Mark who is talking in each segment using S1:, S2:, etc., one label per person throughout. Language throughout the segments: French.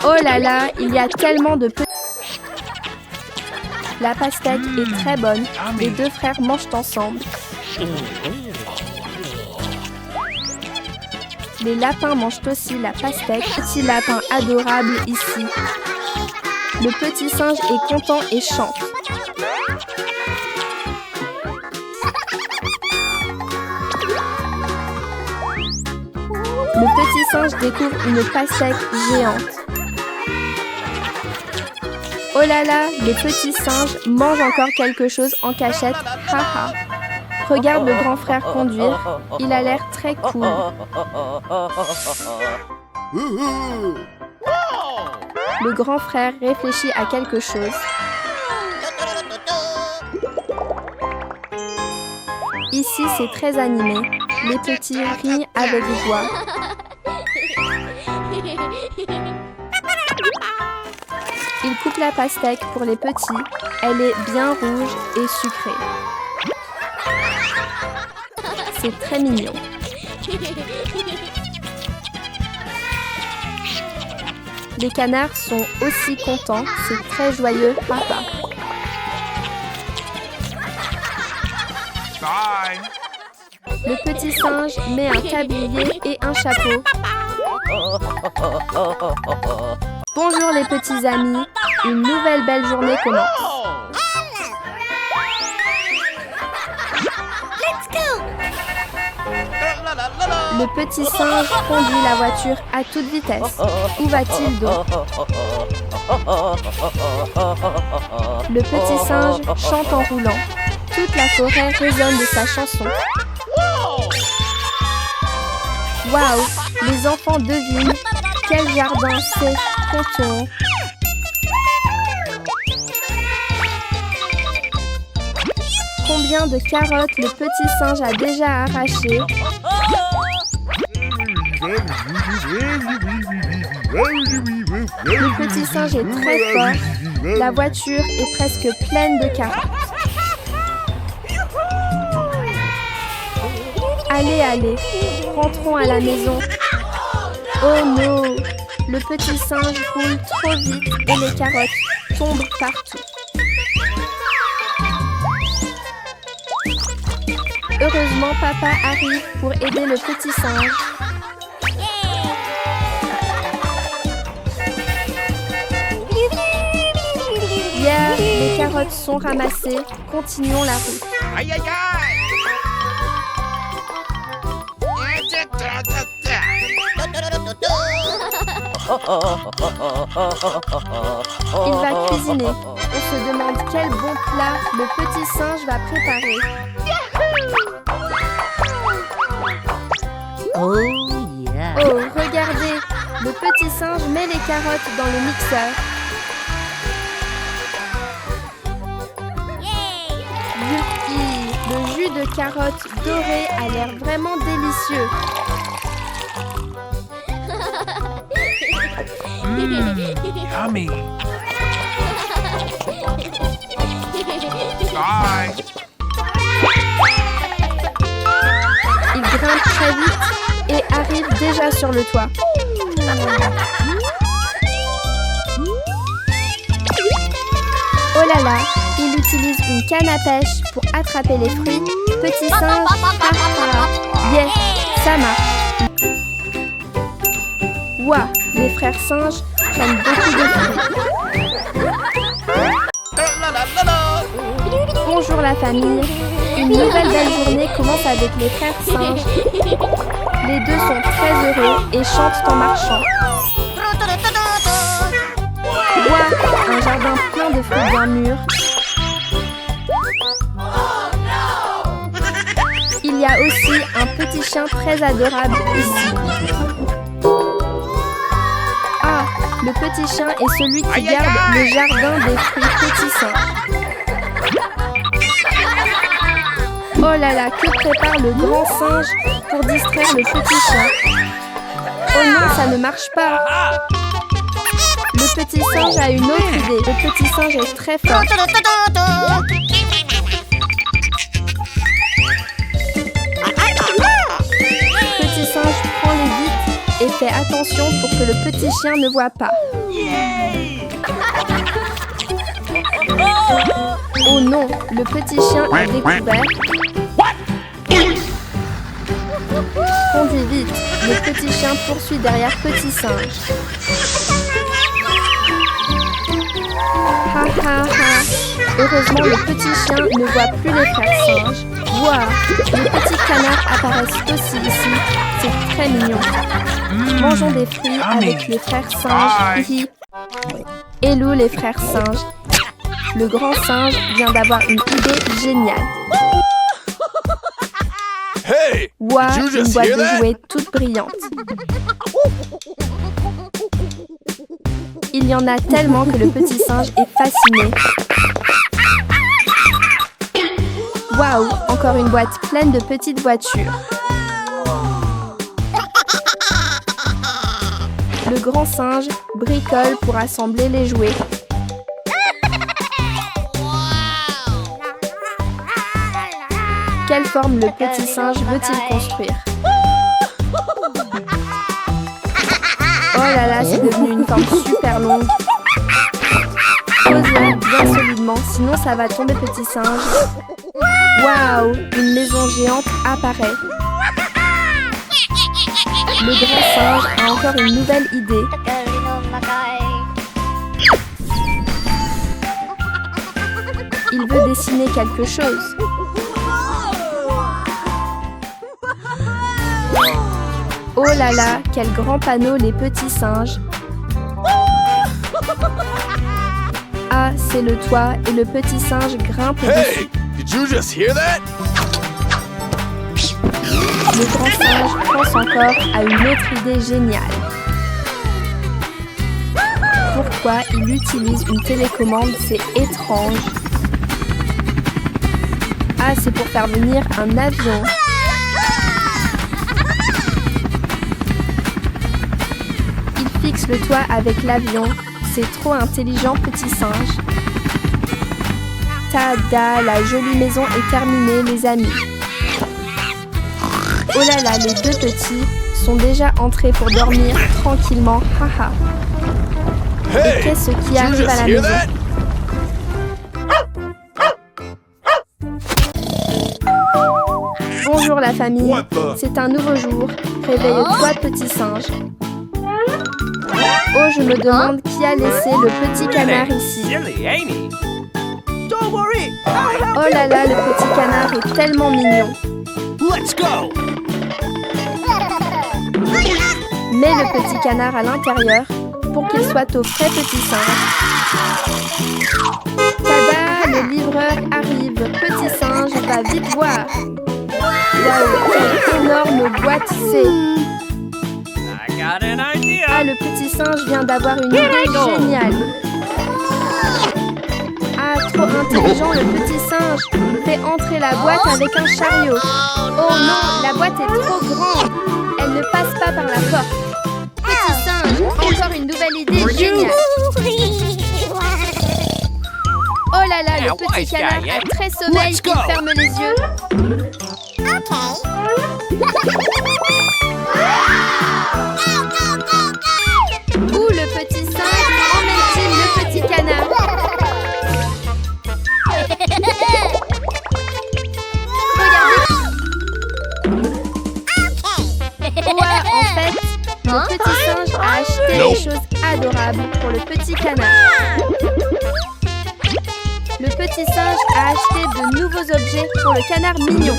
S1: Oh là là, il y a tellement de petits... La pastèque est très bonne. Les deux frères mangent ensemble. Les lapins mangent aussi la pastèque. Petit lapin adorable ici. Le petit singe est content et chante. Le petit singe découvre une pastèque géante. Oh là là, le petit singe mange encore quelque chose en cachette. Haha. Regarde le grand frère conduire. Il a l'air très cool. Le grand frère réfléchit à quelque chose. Ici, c'est très animé. Les petits rient avec joie. Il coupe la pastèque pour les petits. Elle est bien rouge et sucrée. C'est très mignon. Les canards sont aussi contents. C'est très joyeux, papa. Le petit singe met un tablier et un chapeau. Bonjour les petits amis, une nouvelle belle journée commence. Le petit singe conduit la voiture à toute vitesse. Où va-t-il donc? Le petit singe chante en roulant. Toute la forêt résonne de sa chanson. Waouh! Les enfants devinent quel jardin c'est. Comptons. Combien de carottes le petit singe a déjà arrachées? Le petit singe est très fort. La voiture est presque pleine de carottes. Allez, allez, rentrons à la maison. Oh non! Le petit singe roule trop vite et les carottes tombent partout. Heureusement, papa arrive pour aider le petit singe. Yeah, les carottes sont ramassées. Continuons la route.
S2: Aïe aïe aïe!
S1: Il va cuisiner. On se demande quel bon plat le petit singe va préparer.
S3: Oh yeah!
S1: Oh, regardez! Le petit singe met les carottes dans le mixeur. Youpi! Le jus de carottes dorées a l'air vraiment délicieux.
S2: Yummy! Bye!
S1: Il grimpe très vite et arrive déjà sur le toit. Oh là là, il utilise une canne à pêche pour attraper les fruits. Petit singe, yes, ça marche. Ouah, les frères singes prennent beaucoup de fruits. Bonjour la famille. Une nouvelle belle journée commence avec les frères singes. Les deux sont très heureux et chantent en marchant. Ouah, un jardin plein de fruits bien mûrs. Il y a aussi un petit chien très adorable ici. Ah, le petit chien est celui qui garde le jardin des fruits pétissants. Oh là là, que prépare le grand singe pour distraire le petit chien? Oh non, ça ne marche pas. Le petit singe a une autre idée. Le petit singe est très fort. Le petit singe prend les vites et fait attention pour que le petit chien ne voie pas. Oh non, le petit chien a découvert. Conduis vite, le petit chien poursuit derrière petit singe. Ha ha ha. Heureusement, le petit chien ne voit plus les frères singes. Waouh, les petits canards apparaissent aussi ici. C'est très mignon. Mangeons des fruits avec les frères singes. Hihi. Hello les frères singes. Le grand singe vient d'avoir une idée géniale.
S3: Hey!
S1: Waouh,
S3: Did you
S1: une
S3: just
S1: boîte
S3: hear
S1: de
S3: that?
S1: jouets toute brillante. Il y en a tellement que le petit singe est fasciné. Waouh, encore une boîte pleine de petites voitures. Le grand singe bricole pour assembler les jouets. Quelle forme le petit singe veut-il construire? Oh là là, c'est devenu une forme super longue. Pose-la bien solidement, sinon ça va tomber petit singe. Waouh, une maison géante apparaît. Le grand singe a encore une nouvelle idée. Il veut dessiner quelque chose. Oh là là, quel grand panneau les petits singes. Ah, c'est le toit et le petit singe grimpe dessus.
S3: Hey! Did you just hear that?
S1: Le grand singe pense encore à une autre idée géniale. Pourquoi il utilise une télécommande? C'est étrange. Ah, c'est pour faire venir un avion. Il fixe le toit avec l'avion. C'est trop intelligent, petit singe. Tada, la jolie maison est terminée, les amis. Oh là là, les deux petits sont déjà entrés pour dormir tranquillement. Haha. Et
S3: Hey!
S1: qu'est-ce qui
S3: Did you
S1: arrive à
S3: just
S1: la
S3: hear
S1: maison?
S3: that?
S1: Bonjour la famille.
S3: What the?
S1: C'est un nouveau jour. Réveille-toi, petit singe. Oh, je me demande qui a laissé le petit canard ici.
S2: Silly, ain't he?
S1: Oh là là, le petit canard est tellement mignon.
S2: Let's go!
S1: Mets le petit canard à l'intérieur pour qu'il soit au frais, petit singe. Tada, le livreur arrive. Petit singe va vite voir. Waouh, quelle énorme boîte c'est.
S2: I got an idea.
S1: Ah, le petit singe vient d'avoir une idée géniale. Ah, trop intelligent, le petit singe fait entrer la boîte avec un chariot. Oh non, la boîte est trop grande. Elle ne passe pas par la porte. Petit singe, encore une nouvelle idée géniale. Oh là là, le petit canard a très sommeil,
S2: Let's go.
S1: il ferme les yeux. Où le petit singe emmène-t-il le petit canard? Regardez. Ouais, en fait, le petit singe a acheté
S3: Nope.
S1: des choses adorables pour le petit canard. Le petit singe a acheté de nouveaux objets pour le canard mignon.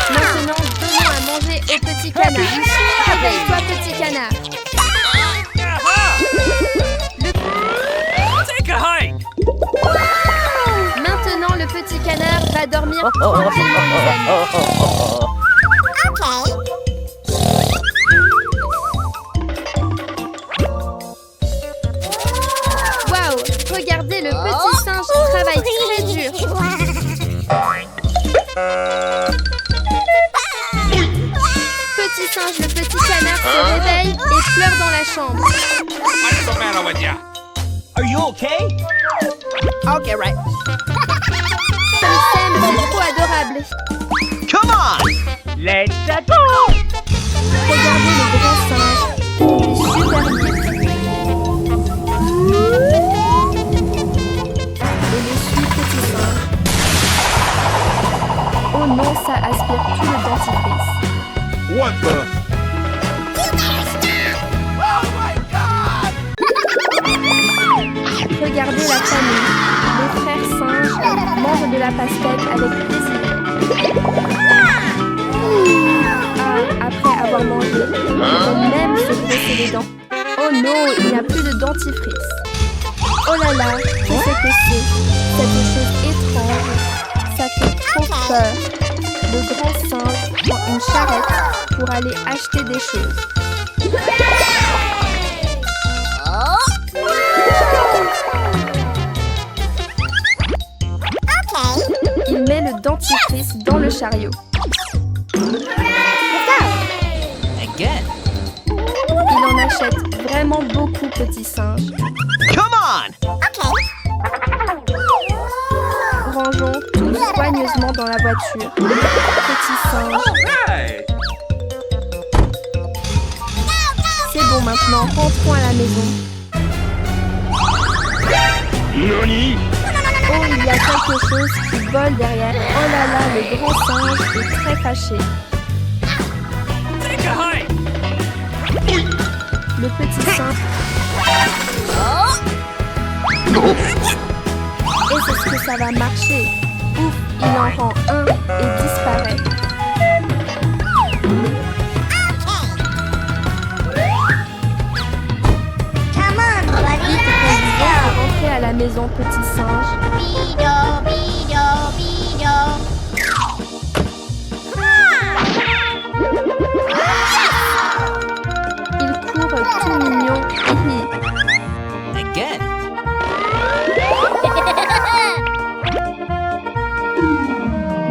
S1: Maintenant, donnons à manger au petit canard. Réveille-toi, petit canard.
S2: Take a hike.
S1: Maintenant, le petit canard va dormir tranquillement, les amis. Waouh, regardez, le petit singe travaille très dur. Petit singe, le petit canard se réveille et pleure dans la chambre.
S2: What's the matter with ya? Are you okay? Okay, right.
S1: Ils s'aiment, c'est trop adorable.
S2: Come on! Let's go!
S1: Regardez le grand singe, il conduit super vite. Et le suit petit singe. Oh non, ça aspire tout le dentifrice.
S2: What the?
S1: Regardez la famille. Les frères singes mangent de la pastèque avec plaisir. Ah, après avoir mangé, ils vont même se brosser les dents. Oh non, il n'y a plus de dentifrice. Oh là là, je sais que c'est cette chose étrange. Ça fait trop peur. Le grand singe prend une charrette pour aller acheter des choses. Il met le dentifrice dans le chariot. Il en achète vraiment beaucoup, petit singe.
S2: Come on!
S1: Rangeons tout soigneusement dans la voiture. Petit singe.
S2: Right.
S1: C'est bon maintenant, rentrons à la maison.
S2: Nani?
S1: Oh, il y a quelque chose qui vole derrière. Oh là là, le grand singe est très fâché.
S2: Take a hike!
S1: Le petit singe... Et c'est ce que ça va marcher. Ouf, il en rend un et disparaît. Rentrer à la maison, petit singe. Il court tout mignon.
S2: Again.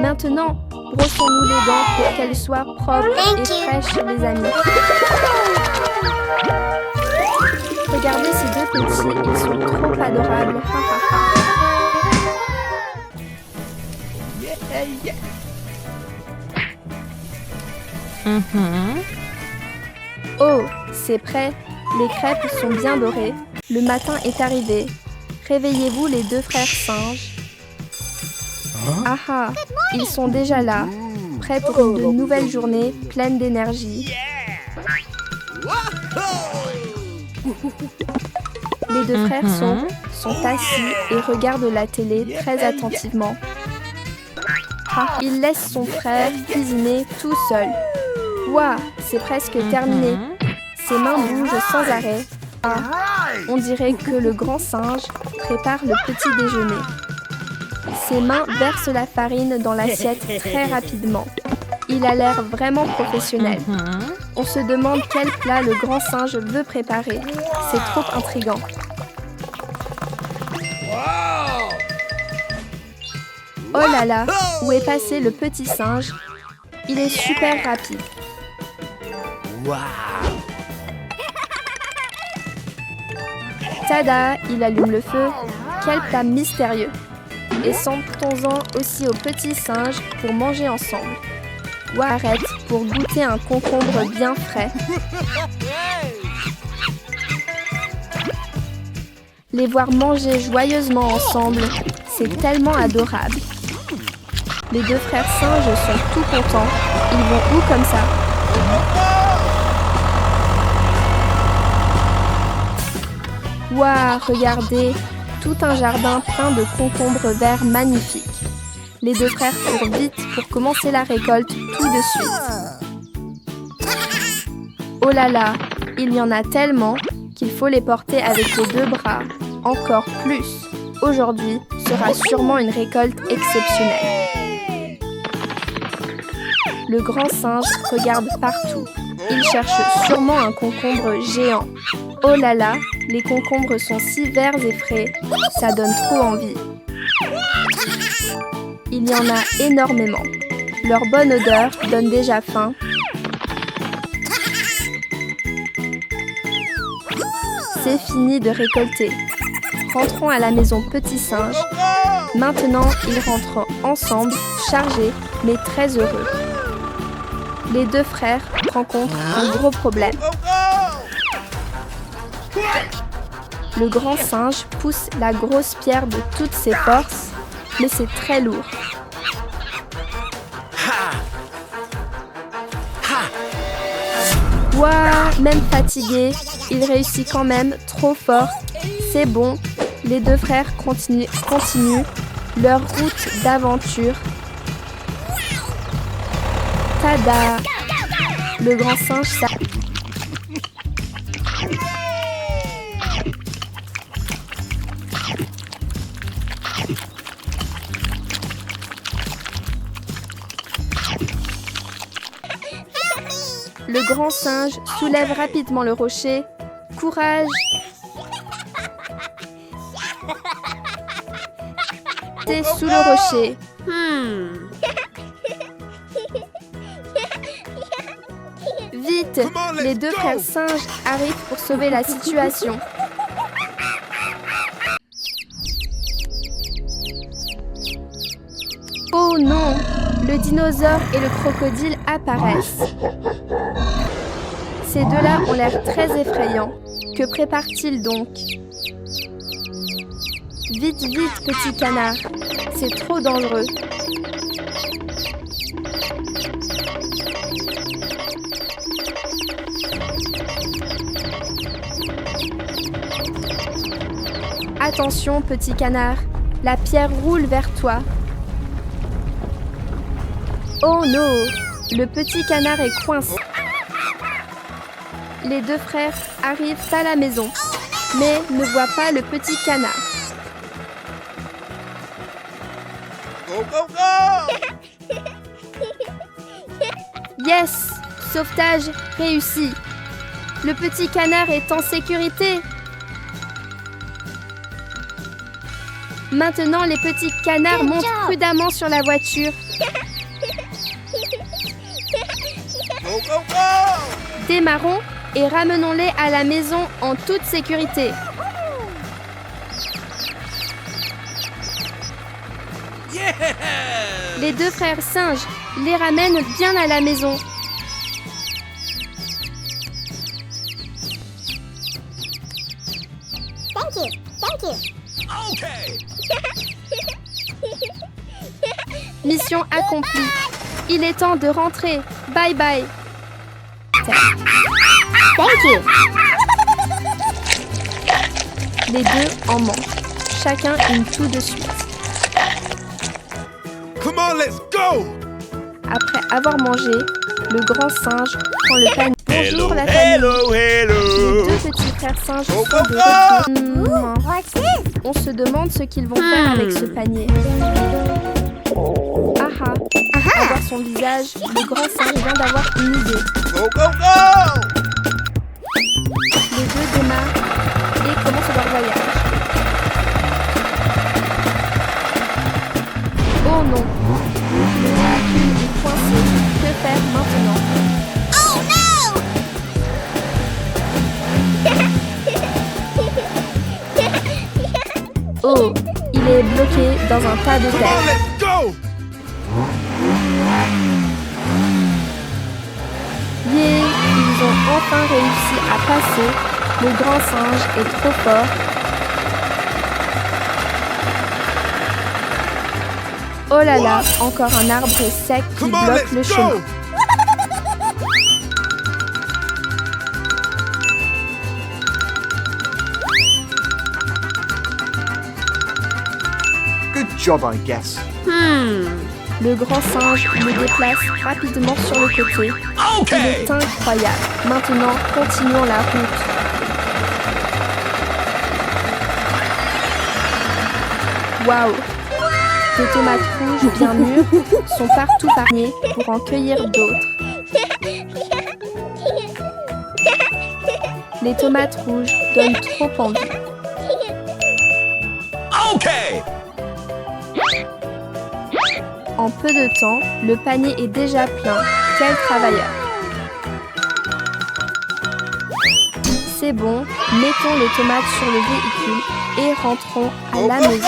S1: Maintenant, brossons-nous les dents pour qu'elles soient propres et fraîches, les amis. Regardez ces deux petits, ils sont trop adorables. Oh, c'est prêt. Les crêpes sont bien dorées. Le matin est arrivé. Réveillez-vous les deux frères singes. Ah ah, ils sont déjà là, prêts pour une nouvelle journée pleine d'énergie. Les deux frères sont assis et regardent la télé très attentivement. Ah, il laisse son frère cuisiner tout seul. Ouah, c'est presque terminé. Ses mains bougent sans arrêt. Ah, on dirait que le grand singe prépare le petit déjeuner. Ses mains versent la farine dans l'assiette très rapidement. Il a l'air vraiment professionnel. On se demande quel plat le grand singe veut préparer. C'est trop intriguant. Oh là là, où est passé le petit singe? Il est super rapide. Tada, il allume le feu. Quel plat mystérieux. Et sentons-en aussi au petit singe pour manger ensemble. Ou arrête pour goûter un concombre bien frais. Les voir manger joyeusement ensemble, c'est tellement adorable. Les deux frères singes sont tout contents. Ils vont où comme ça? Waouh, regardez, tout un jardin plein de concombres verts magnifiques. Les deux frères courent vite pour commencer la récolte tout de suite. Oh là là, il y en a tellement qu'il faut les porter avec les deux bras. Encore plus. Aujourd'hui sera sûrement une récolte exceptionnelle. Le grand singe regarde partout. Il cherche sûrement un concombre géant. Oh là là, les concombres sont si verts et frais, ça donne trop envie. Il y en a énormément. Leur bonne odeur donne déjà faim. C'est fini de récolter. Rentrons à la maison petit singe. Maintenant, ils rentrent ensemble, chargés, mais très heureux. les deux frères rencontrent un gros problème. Le grand singe pousse la grosse pierre de toutes ses forces, mais c'est très lourd. Ouah, même fatigué, il réussit quand même trop fort. C'est bon, les deux frères continuent leur route d'aventure. Tada! Le grand singe s'arrête. Le grand singe soulève rapidement le rocher. Courage! C'est sous le rocher. Vite! Les deux frères singes arrivent pour sauver la situation. Oh non! Le dinosaure et le crocodile apparaissent. Ces deux-là ont l'air très effrayants. Que préparent-ils donc? Vite, vite, petit canard. C'est trop dangereux. Attention, petit canard. La pierre roule vers toi. Oh non! Le petit canard est coincé. Les deux frères arrivent à la maison, mais ne voient pas le petit canard.
S3: Go, go, go!
S1: Yes! Sauvetage réussi. Le petit canard est en sécurité. Maintenant, les petits canards montent prudemment sur la voiture.
S3: Go, go, go!
S1: Démarrons et ramenons-les à la maison en toute sécurité.
S2: Yeah!
S1: Les deux frères singes les ramènent bien à la maison.
S2: Okay!
S1: Mission accomplie. Il est temps de rentrer. Bye bye. Les deux en mangent. Chacun une tout de suite.
S3: Come on, let's go!
S1: Après avoir mangé, le grand singe prend le panier. Bonjour la famille.
S3: Hello, hello!
S1: Les deux petits frères singes
S3: Go,
S1: sont
S3: go,
S1: de
S3: go!
S1: retour. On se demande ce qu'ils vont faire avec ce panier. Aha! À voir son visage, le grand singe vient d'avoir une idée.
S3: Go, go, go!
S1: Les deux démarrent et commencent leur voyage. Oh non! Le véhicule est coincé. Que faire maintenant? Oh! Il est bloqué dans un tas de
S3: Come on,
S1: terre.
S3: let's go!
S1: Yeah! Ils ont enfin réussi à passer. Le grand singe est trop fort. Oh là là, encore un arbre sec qui
S3: Come on,
S1: bloque le
S3: let's
S1: chemin.
S3: go!
S4: Good job, I guess.
S1: Le grand singe le déplace rapidement sur le côté. Il
S2: Okay!
S1: est incroyable. Maintenant, continuons la route. Waouh! Des tomates rouges bien mûres sont partout parnées pour en cueillir d'autres. Les tomates rouges donnent trop envie.
S2: Okay!
S1: En peu de temps, le panier est déjà plein. Quel travailleur! C'est bon, mettons les tomates sur le véhicule et rentrons à
S3: Go,
S1: la
S3: go,
S1: maison.
S3: go!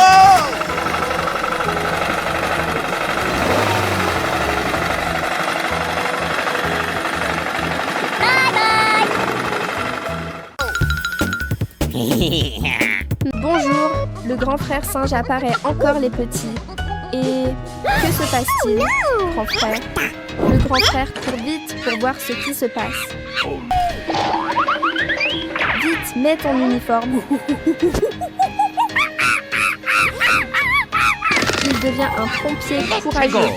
S1: Bonjour, le grand frère singe apparaît encore les petits. Et que se passe-t-il, grand frère? Le grand frère court vite pour voir ce qui se passe. Vite, mets ton uniforme. Il devient un pompier courageux.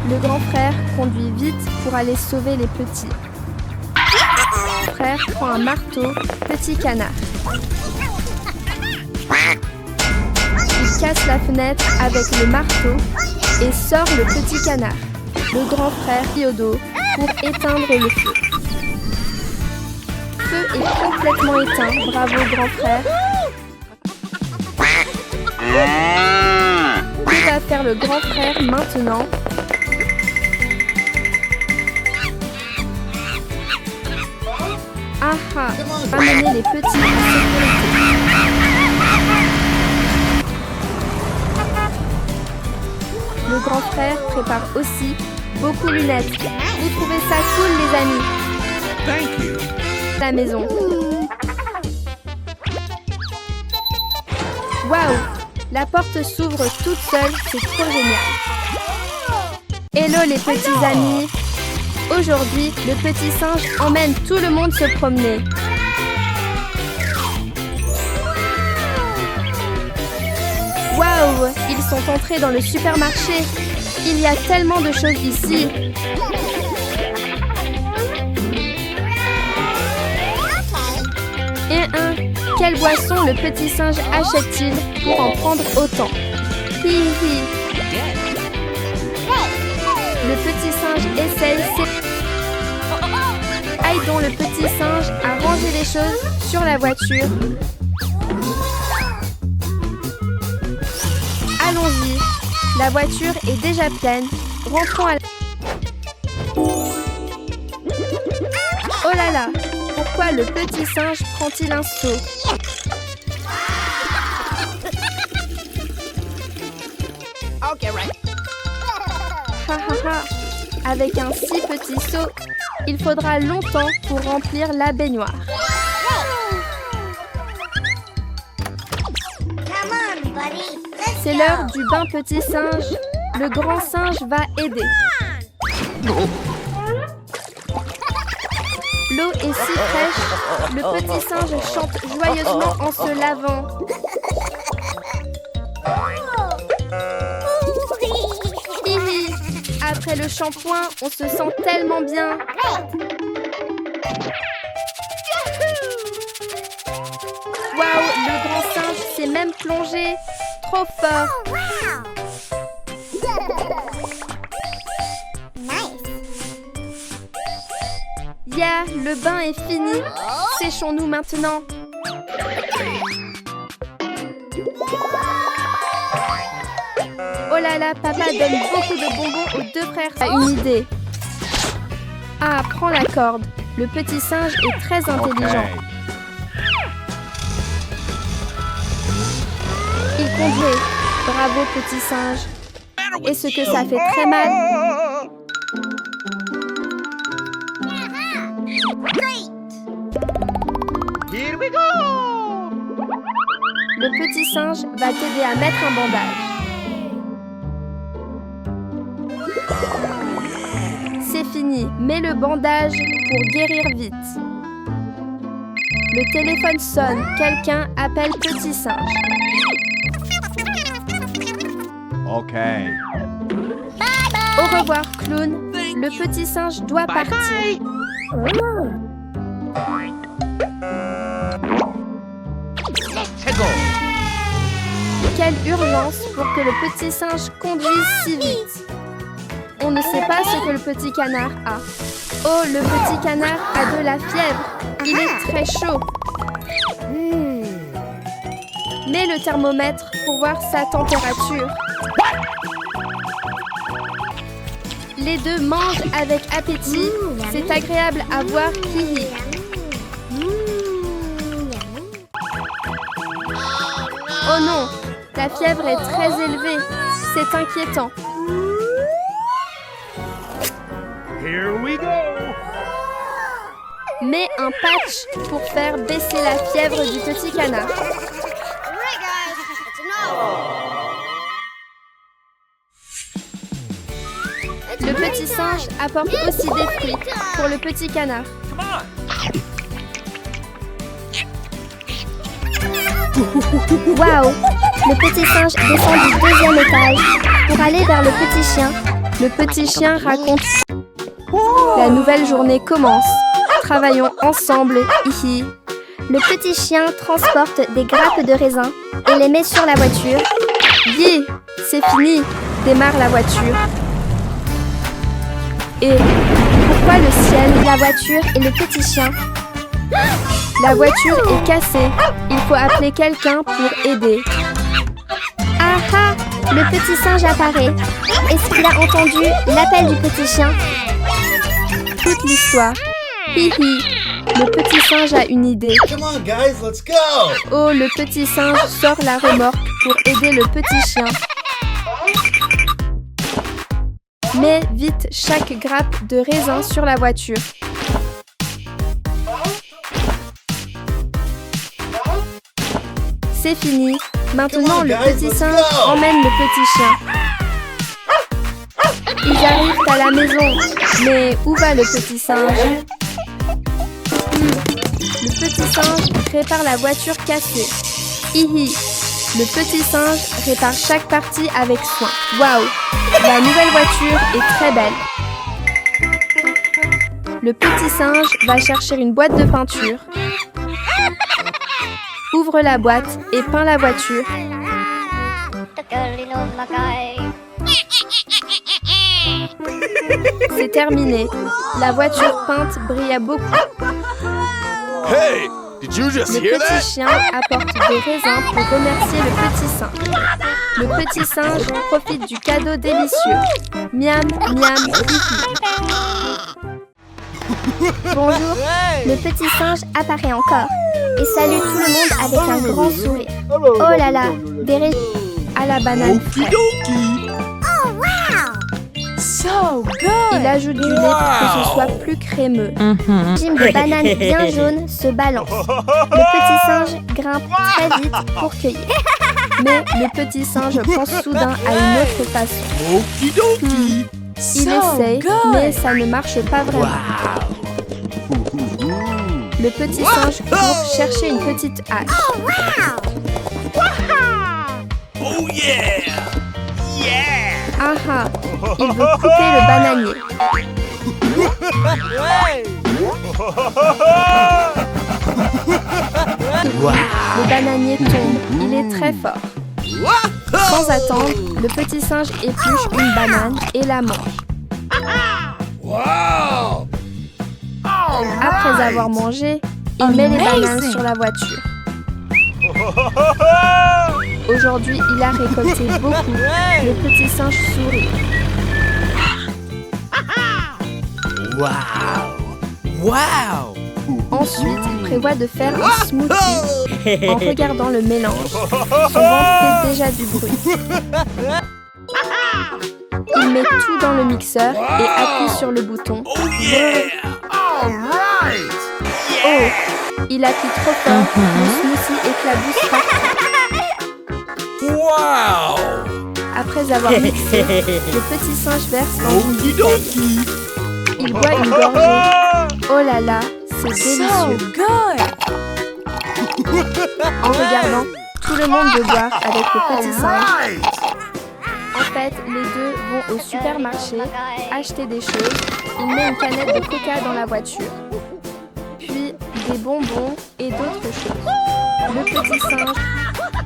S1: Le grand frère conduit vite pour aller sauver les petits. Le frère prend un marteau, petit canard. Il casse la fenêtre avec le marteau et sort le petit canard. Le grand frère crie au dos pour éteindre le feu. Le feu est complètement éteint. Bravo, grand frère. Que va faire le grand frère maintenant? Ah ah, ramener les petits en sécurité. Le grand frère prépare aussi beaucoup de lunettes. Vous trouvez ça cool, les amis?
S3: Thank you.
S1: La maison. Waouh! La porte s'ouvre toute seule, c'est trop génial. Hello les petits amis! Aujourd'hui, le petit singe emmène tout le monde se promener. Waouh! Ils sont entrés dans le supermarché. Il y a tellement de choses ici. Quelle boisson le petit singe achète-t-il pour en prendre autant? Hi hi. Le petit singe essaye Aidons le petit singe à ranger les choses sur la voiture. Allons-y. La voiture est déjà pleine. Rentrons à la... Oh là là! Pourquoi le petit singe prend-il un seau? Ha ha ha! Avec un si petit seau, il faudra longtemps pour remplir la baignoire. C'est l'heure du bain petit singe. Le grand singe va aider. L'eau est si fraîche, le petit singe chante joyeusement en se lavant. Hihi, après le shampoing, on se sent tellement bien. Waouh, le grand singe s'est même plongé. Trop fort. Yeah, le bain est fini. Séchons-nous maintenant. Oh là là, papa donne beaucoup de bonbons aux deux frères. A une idée. Ah, prends la corde. Le petit singe est très intelligent. Il conduit. Bravo, petit singe. Et ce que ça fait très mal.
S2: Here we go!
S1: Le petit singe va t'aider à mettre un bandage. C'est fini, mets le bandage pour guérir vite. Le téléphone sonne, quelqu'un appelle petit singe.
S3: OK.
S1: Au revoir, clown. Le petit singe doit partir.
S2: Let's go!
S1: Quelle urgence pour que le petit singe conduise si vite. On ne sait pas ce que le petit canard a. Oh, le petit canard a de la fièvre. Il est très chaud. Mets le thermomètre pour voir sa température. Les deux mangent avec appétit. C'est agréable à voir. Hihi. Oh non, la fièvre est très élevée. C'est inquiétant.
S3: Here we go.
S1: Mets un patch pour faire baisser la fièvre du petit canard. Le petit singe apporte aussi des fruits pour le petit canard.
S2: Come on.
S4: Waouh! Le petit singe descend du 2e étage pour aller vers le petit chien.
S1: Le petit chien raconte. La nouvelle journée commence. Travaillons ensemble, hihi.
S4: Le petit chien transporte des grappes de raisin et les met sur la voiture.
S1: Yeah, c'est fini. Démarre la voiture. Et pourquoi le ciel?
S4: La voiture et le petit chien.
S1: La voiture est cassée. Il faut appeler quelqu'un pour aider.
S4: Ah ah! Le petit singe apparaît. Est-ce qu'il a entendu l'appel du petit chien?
S1: Toute l'histoire. Hihi. Le petit singe a une idée.
S5: Come on, guys, let's go!
S1: Oh, le petit singe sort la remorque pour aider le petit chien. Mets vite chaque grappe de raisin sur la voiture. C'est fini. Maintenant, le petit singe emmène le petit chien. Ils arrivent à la maison. Mais où va le petit singe? Le petit singe répare la voiture cassée. Hihi. Le petit singe répare chaque partie avec soin. Waouh! La nouvelle voiture est très belle. Le petit singe va chercher une boîte de peinture. Ouvre la boîte et peint la voiture. C'est terminé. La voiture peinte brilla beaucoup.
S2: Hey, did you just
S1: Le
S2: hear
S1: petit
S2: that?
S1: chien apporte des raisins pour remercier le petit singe. Le petit singe profite du cadeau délicieux. Miam, miam, hihi.
S4: Bonjour. Le petit singe apparaît encore et salue tout le monde avec un grand sourire. Oh là là, des
S1: À la banane fraîche. Il ajoute du lait pour que ce soit plus crémeux.
S4: régimes de bananes bien jaunes se balancent. Le petit singe grimpe très vite pour cueillir.
S1: Mais le petit singe pense soudain à une autre façon. Il essaye, mais ça ne marche pas vraiment. Le petit singe court chercher une petite hache.
S2: Oh yeah! Yeah!
S1: Ah ah, il veut couper le bananier. Le bananier tombe, il est très fort. Sans attendre, le petit singe épluche une banane et la mange.
S2: Wow!
S1: Après avoir mangé, il met les bananes sur la voiture. Aujourd'hui, il a récolté beaucoup. Le petit singe sourit.
S5: Wow!
S1: Ensuite, il prévoit de faire un smoothie en regardant le mélange. Son ventre fait déjà du bruit. Il met tout dans le mixeur et appuie sur le bouton.
S2: Oh yeah! All right!
S1: Oh, il appuie trop fort, le smoothie éclabousse partout.
S2: Wow!
S1: Après avoir mixé, le petit singe verse dans une bouteille. Il boit une gorgée. Oh là là, c'est délicieux. En regardant, tout le monde veut boire avec le petit singe. En fait, les deux vont au supermarché acheter des choses. Il met une canette de coca dans la voiture. Puis des bonbons et d'autres choses. Le petit singe.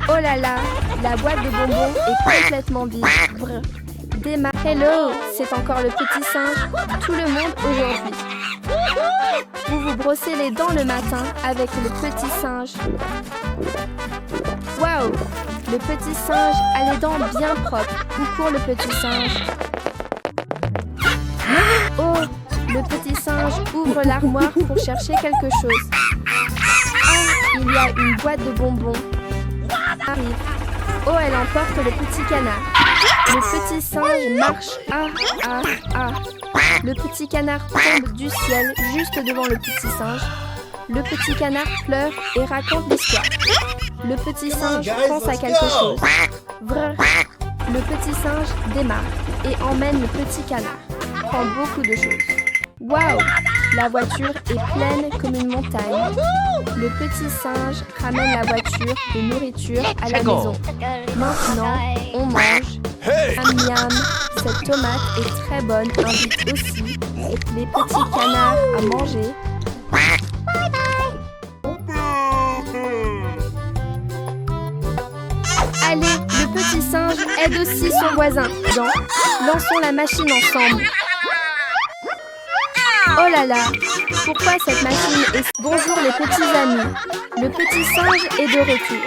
S1: Oh là là, la boîte de bonbons est complètement vide. Brr. Hello, c'est encore le petit singe. Tout le monde aujourd'hui. Vous vous brossez les dents le matin avec le petit singe. Waouh! Le petit singe a les dents bien propres. Où court le petit singe? Oh! Le petit singe ouvre l'armoire pour chercher quelque chose. Ah! Il y a une boîte de bonbons. Arrive. Oh, elle emporte le petit canard. Le petit singe marche. Ah, ah, ah. Le petit canard tombe du ciel juste devant le petit singe. Le petit canard pleure et raconte l'histoire. Le petit singe pense à quelque chose. Vrr. Le petit singe démarre et emmène le petit canard. Prend beaucoup de choses. Waouh! La voiture est pleine comme une montagne. Le petit singe ramène la voiture de nourriture à la maison. Maintenant, on mange. Miam miam, cette tomate est très bonne, invite aussi les petits canards à manger. Allez, le petit singe aide aussi son voisin. Lançons la machine ensemble. Oh là là, pourquoi cette machine est... Bonjour les petits amis. Le petit singe est de retour.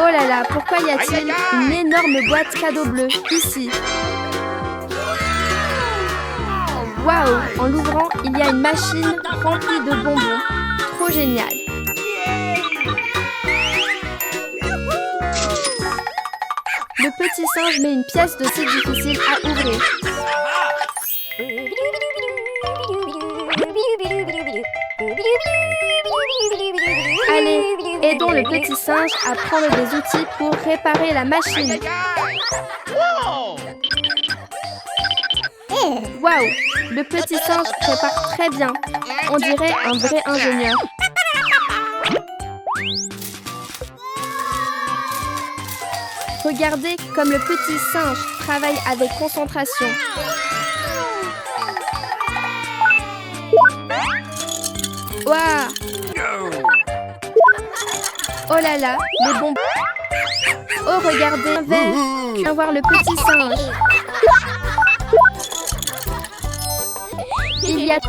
S1: Oh là là, pourquoi y a-t-il une énorme boîte cadeau bleue ici? Waouh, en l'ouvrant, il y a une machine remplie de bonbons. Trop génial. Le petit singe met une pièce de scie difficile à ouvrir. Allez, aidons le petit singe à prendre des outils pour réparer la machine. Waouh, le petit singe prépare très bien. On dirait un vrai ingénieur. Regardez comme le petit singe travaille avec concentration. Waouh! Oh là là, les bonbons. Oh, regardez un verre. Viens voir le petit singe. Il y a...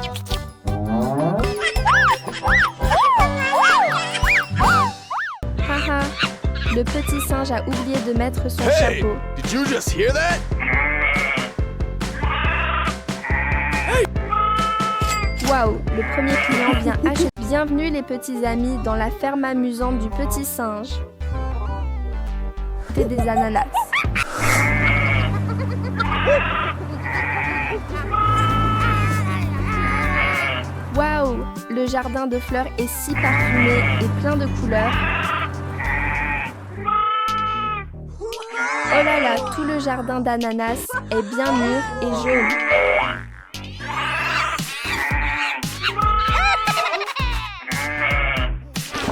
S1: Haha, le petit singe a oublié de mettre son chapeau.
S2: Did you just hear that?
S1: Waouh, le premier client vient acheter. Bienvenue les petits amis dans la ferme amusante du petit singe. C'est des ananas. Waouh, le jardin de fleurs est si parfumé et plein de couleurs. Oh là là, tout le jardin d'ananas est bien mûr et jaune.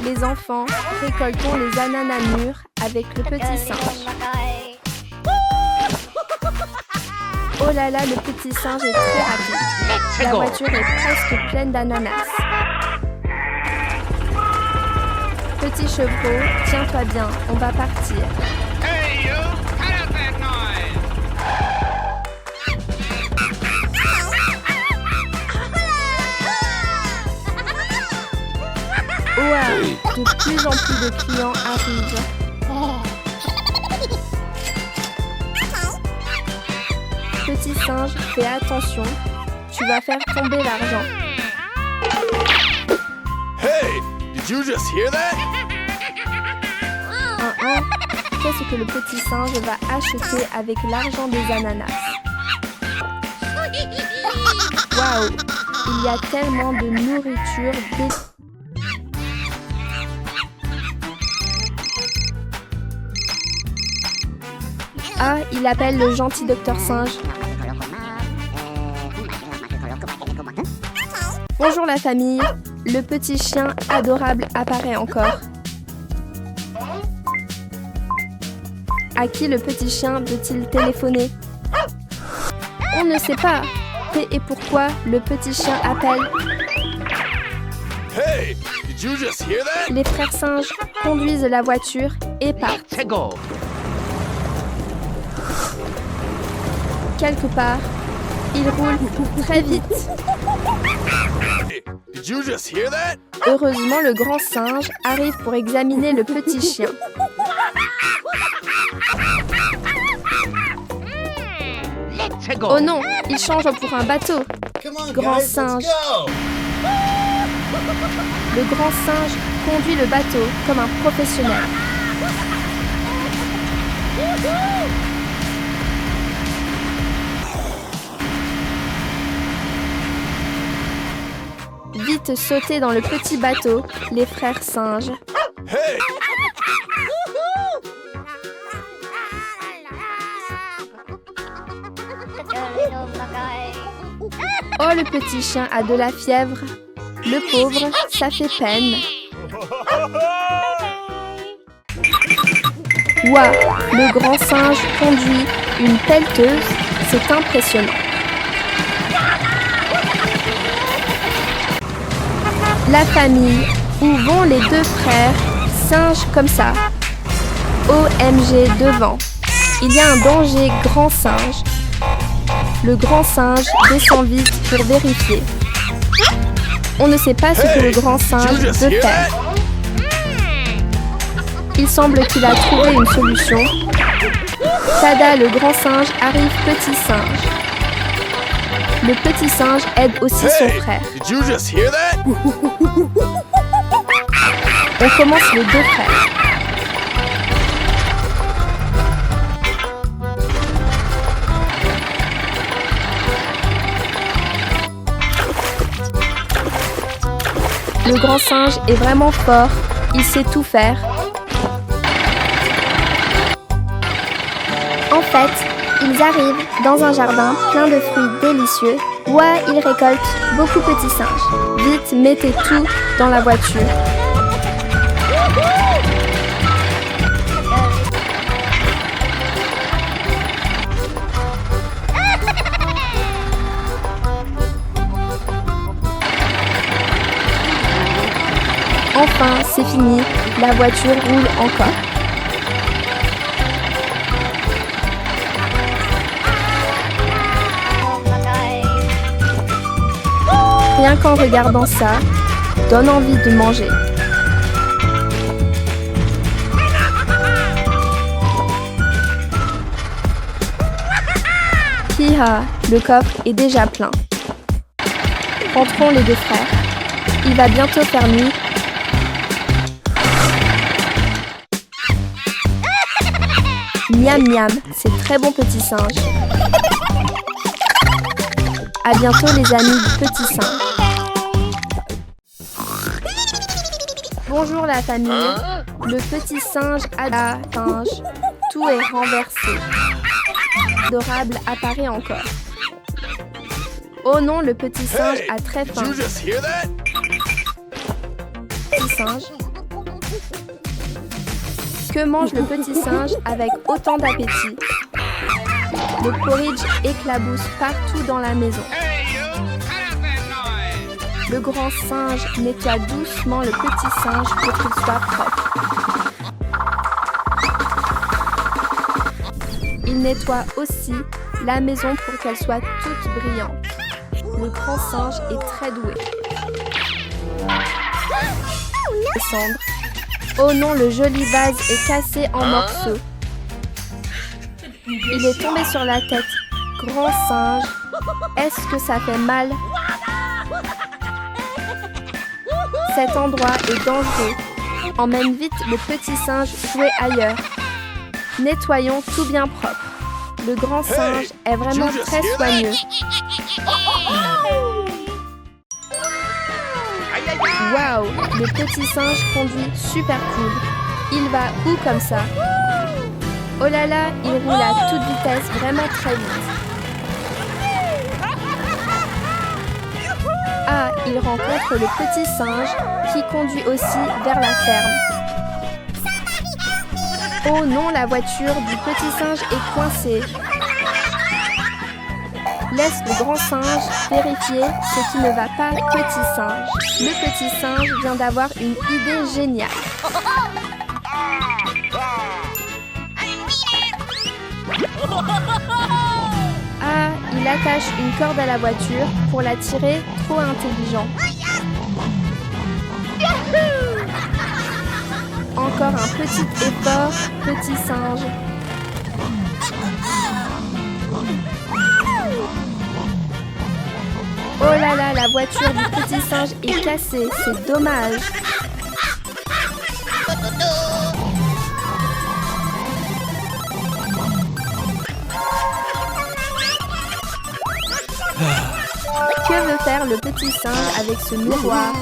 S1: Les enfants, récoltons les ananas mûrs avec le petit singe. Oh là là, le petit singe est très rapide. La voiture est presque pleine d'ananas. Petit chevreau, tiens-toi bien, on va partir.
S2: Hey, you! Cut out that noise!
S1: Wow, de plus en plus de clients arrivent. Petit singe, fais attention, tu vas faire tomber l'argent.
S2: Hey! Did you just hear that?
S1: Qu'est-ce que le petit singe va acheter avec l'argent des ananas? Waouh, il y a tellement de nourriture. Ah, il appelle le gentil docteur singe. Bonjour la famille, le petit chien adorable apparaît encore. À qui le petit chien veut-il téléphoner? On ne sait pas. Et pourquoi le petit chien appelle?
S2: Hey! Did you just hear that?
S1: Les frères singes conduisent la voiture et partent. Quelque part, ils roulent très vite.
S2: Hey, did you just hear that?
S1: Heureusement, le grand singe arrive pour examiner le petit chien. Oh non, il change pour un bateau. Grand singe. Le grand singe conduit le bateau comme un professionnel. Vite sauter dans le petit bateau, les frères singes.
S2: Hey!
S1: Oh, le petit chien a de la fièvre. Le pauvre, ça fait peine. Waouh, le grand singe conduit une pelleteuse, c'est impressionnant. La famille, où vont les deux frères, singes comme ça? OMG devant. Il y a un danger, grand singe. Le grand singe descend vite pour vérifier. On ne sait pas ce que le grand singe veut faire. Il semble qu'il a trouvé une solution. Tada, le grand singe arrive petit singe. Le petit singe aide aussi son frère.
S2: Did you just hear that?
S1: On commence les deux frères. Le grand singe est vraiment fort, il sait tout faire.
S4: En fait, ils arrivent dans un jardin plein de fruits délicieux. Ouah, ils récoltent beaucoup de petits singes.
S1: Vite, mettez tout dans la voiture. Enfin, c'est fini, la voiture roule encore. Rien qu'en regardant ça, donne envie de manger. Hi-ha, le coffre est déjà plein. Rentrons les deux frères. Il va bientôt faire nuit. Miam miam, c'est très bon petit singe. À bientôt les amis du petit singe. Bonjour la famille. Le petit singe a la singe. Tout est renversé. Adorable apparaît encore. Oh non, le petit singe a très faim.
S2: Did you just hear that?
S1: Petit singe. Que mange le petit singe avec autant d'appétit? Le porridge éclabousse partout dans la maison. Le grand singe nettoie doucement le petit singe pour qu'il soit propre. Il nettoie aussi la maison pour qu'elle soit toute brillante. Le grand singe est très doué. Descendre. Oh non, le joli vase est cassé en morceaux. Il est tombé sur la tête. Grand singe, est-ce que ça fait mal? Cet endroit est dangereux. Emmène vite le petit singe jouer ailleurs. Nettoyons tout bien propre. Le grand singe est vraiment très soigneux. Waouh, le petit singe conduit super cool. Il va où comme ça? Oh là là, il roule à toute vitesse, vraiment très vite. Ah, il rencontre le petit singe qui conduit aussi vers la ferme. Oh non, la voiture du petit singe est coincée. Laisse le grand singe vérifier ce qui ne va pas, petit singe. Le petit singe vient d'avoir une idée géniale. Ah, il attache une corde à la voiture pour la tirer, trop intelligent. Encore un petit effort, petit singe. Oh là là, la voiture du petit singe est cassée, c'est dommage. Que veut faire le petit singe avec ce miroir?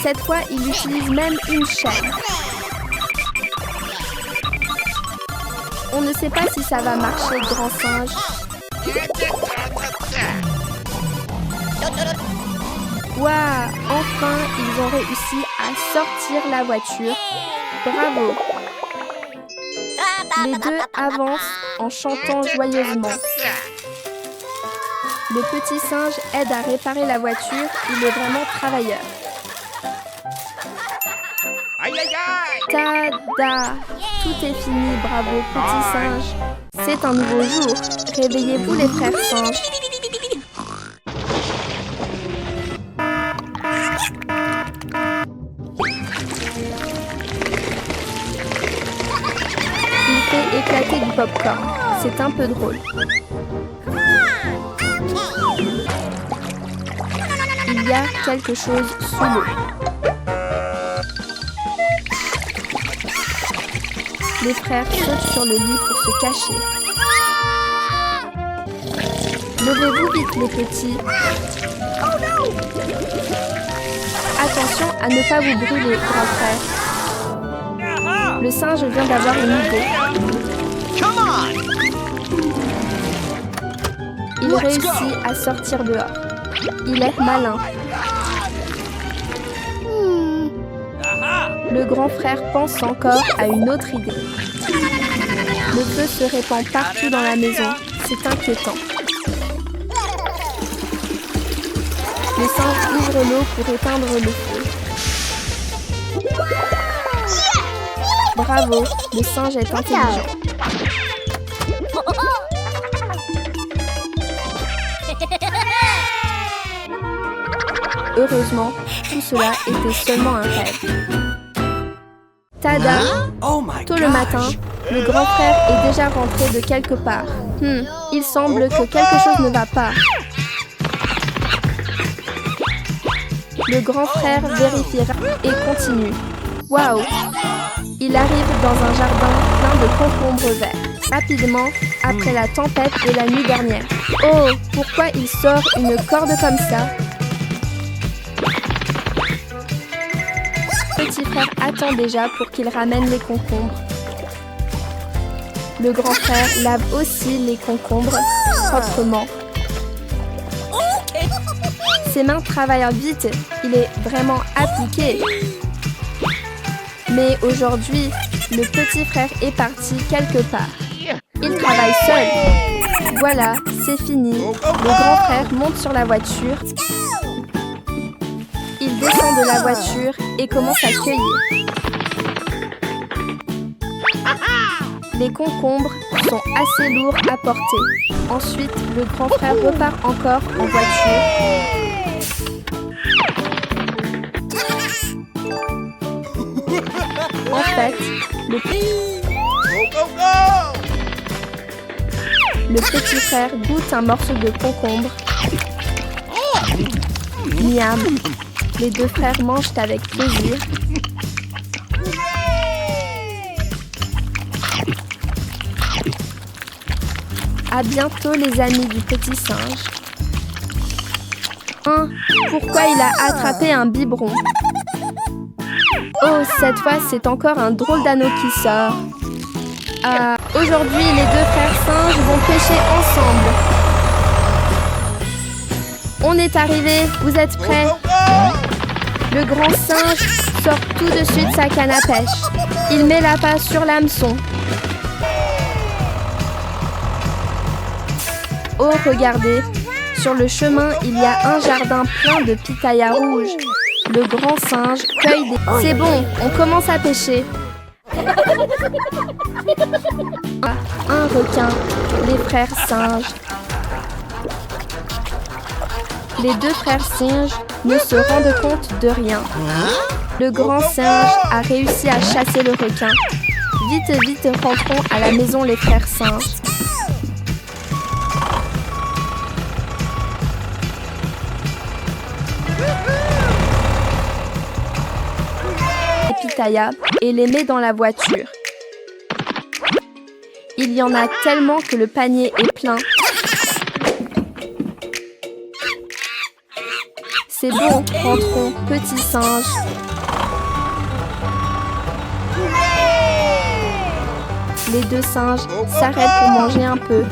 S1: Cette fois, il utilise même une chaîne. On ne sait pas si ça va marcher, grand singe. Waouh! Enfin, ils ont réussi à sortir la voiture. Bravo! Les deux avancent en chantant joyeusement. Le petit singe aide à réparer la voiture. Il est vraiment travailleur.
S2: Aïe, aïe, aïe!
S1: Tada! Tout est fini, bravo, petit singe. C'est un nouveau jour. Réveillez-vous, les frères singes. Il fait éclater du pop-corn. C'est un peu drôle. Il y a quelque chose sous l'eau. Les frères sautent sur le lit pour se cacher. Levez-vous vite, les petits. Attention à ne pas vous brûler, grand frère. Le singe vient d'avoir une idée. Il réussit à sortir dehors. Il est malin. Le grand frère pense encore à une autre idée. Le feu se répand partout dans la maison. C'est inquiétant. Le singe ouvre l'eau pour éteindre le feu. Bravo, le singe est intelligent. Heureusement, tout cela était seulement un rêve. Tada! Tôt le matin, le grand frère est déjà rentré de quelque part. Il semble que quelque chose ne va pas. Le grand frère vérifiera et continue. Waouh! Il arrive dans un jardin plein de concombres verts. Rapidement, après la tempête de la nuit dernière. Oh, pourquoi il sort une corde comme ça? Petit frère attend déjà pour qu'il ramène les concombres. Le grand frère lave aussi les concombres proprement. Ses mains travaillent vite, il est vraiment appliqué. Mais aujourd'hui, le petit frère est parti quelque part. Il travaille seul. Voilà, c'est fini. Le grand frère monte sur la voiture. Il descend de la voiture et commence à cueillir. Les concombres sont assez lourds à porter. Ensuite, le grand frère repart encore en voiture. En fait, le petit frère goûte un morceau de concombre. Miam! Les deux frères mangent avec plaisir. À bientôt les amis du petit singe. Pourquoi il a attrapé un biberon? Oh, cette fois c'est encore un drôle d'anneau qui sort. Aujourd'hui les deux frères singes vont pêcher ensemble. On est arrivé, vous êtes prêts? Le grand singe sort tout de suite sa canne à pêche. Il met l'appât sur l'hameçon. Oh, regardez, sur le chemin, il y a un jardin plein de pitayas rouges. Le grand singe cueille des... C'est bon, on commence à pêcher. Un requin, les frères singes. Les deux frères singes ne se rendent compte de rien. Le grand singe a réussi à chasser le requin. Vite, vite, rentrons à la maison les frères singes. Et les met dans la voiture. Il y en a tellement que le panier est plein. C'est bon, rentrons, petit singe. Les deux singes s'arrêtent pour manger un peu.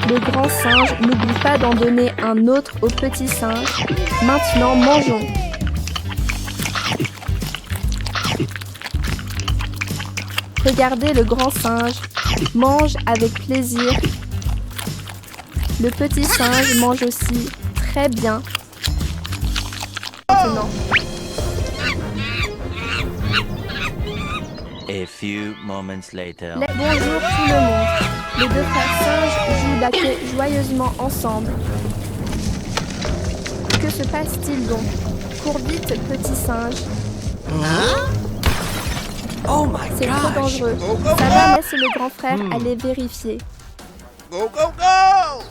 S1: Le grand singe n'oublie pas d'en donner un autre au petit singe. Maintenant, mangeons. Regardez le grand singe mange avec plaisir. Le petit singe mange aussi très bien. Maintenant.
S6: A few moments later.
S1: Bonjour tout le monde. Les deux frères singes jouent la queue joyeusement ensemble. Que se passe-t-il donc? Cours vite, petit singe.
S5: Oh my
S1: C'est trop
S5: gosh.
S1: dangereux. Ça va, laisse le grand frère aller vérifier.
S5: Go, go, go!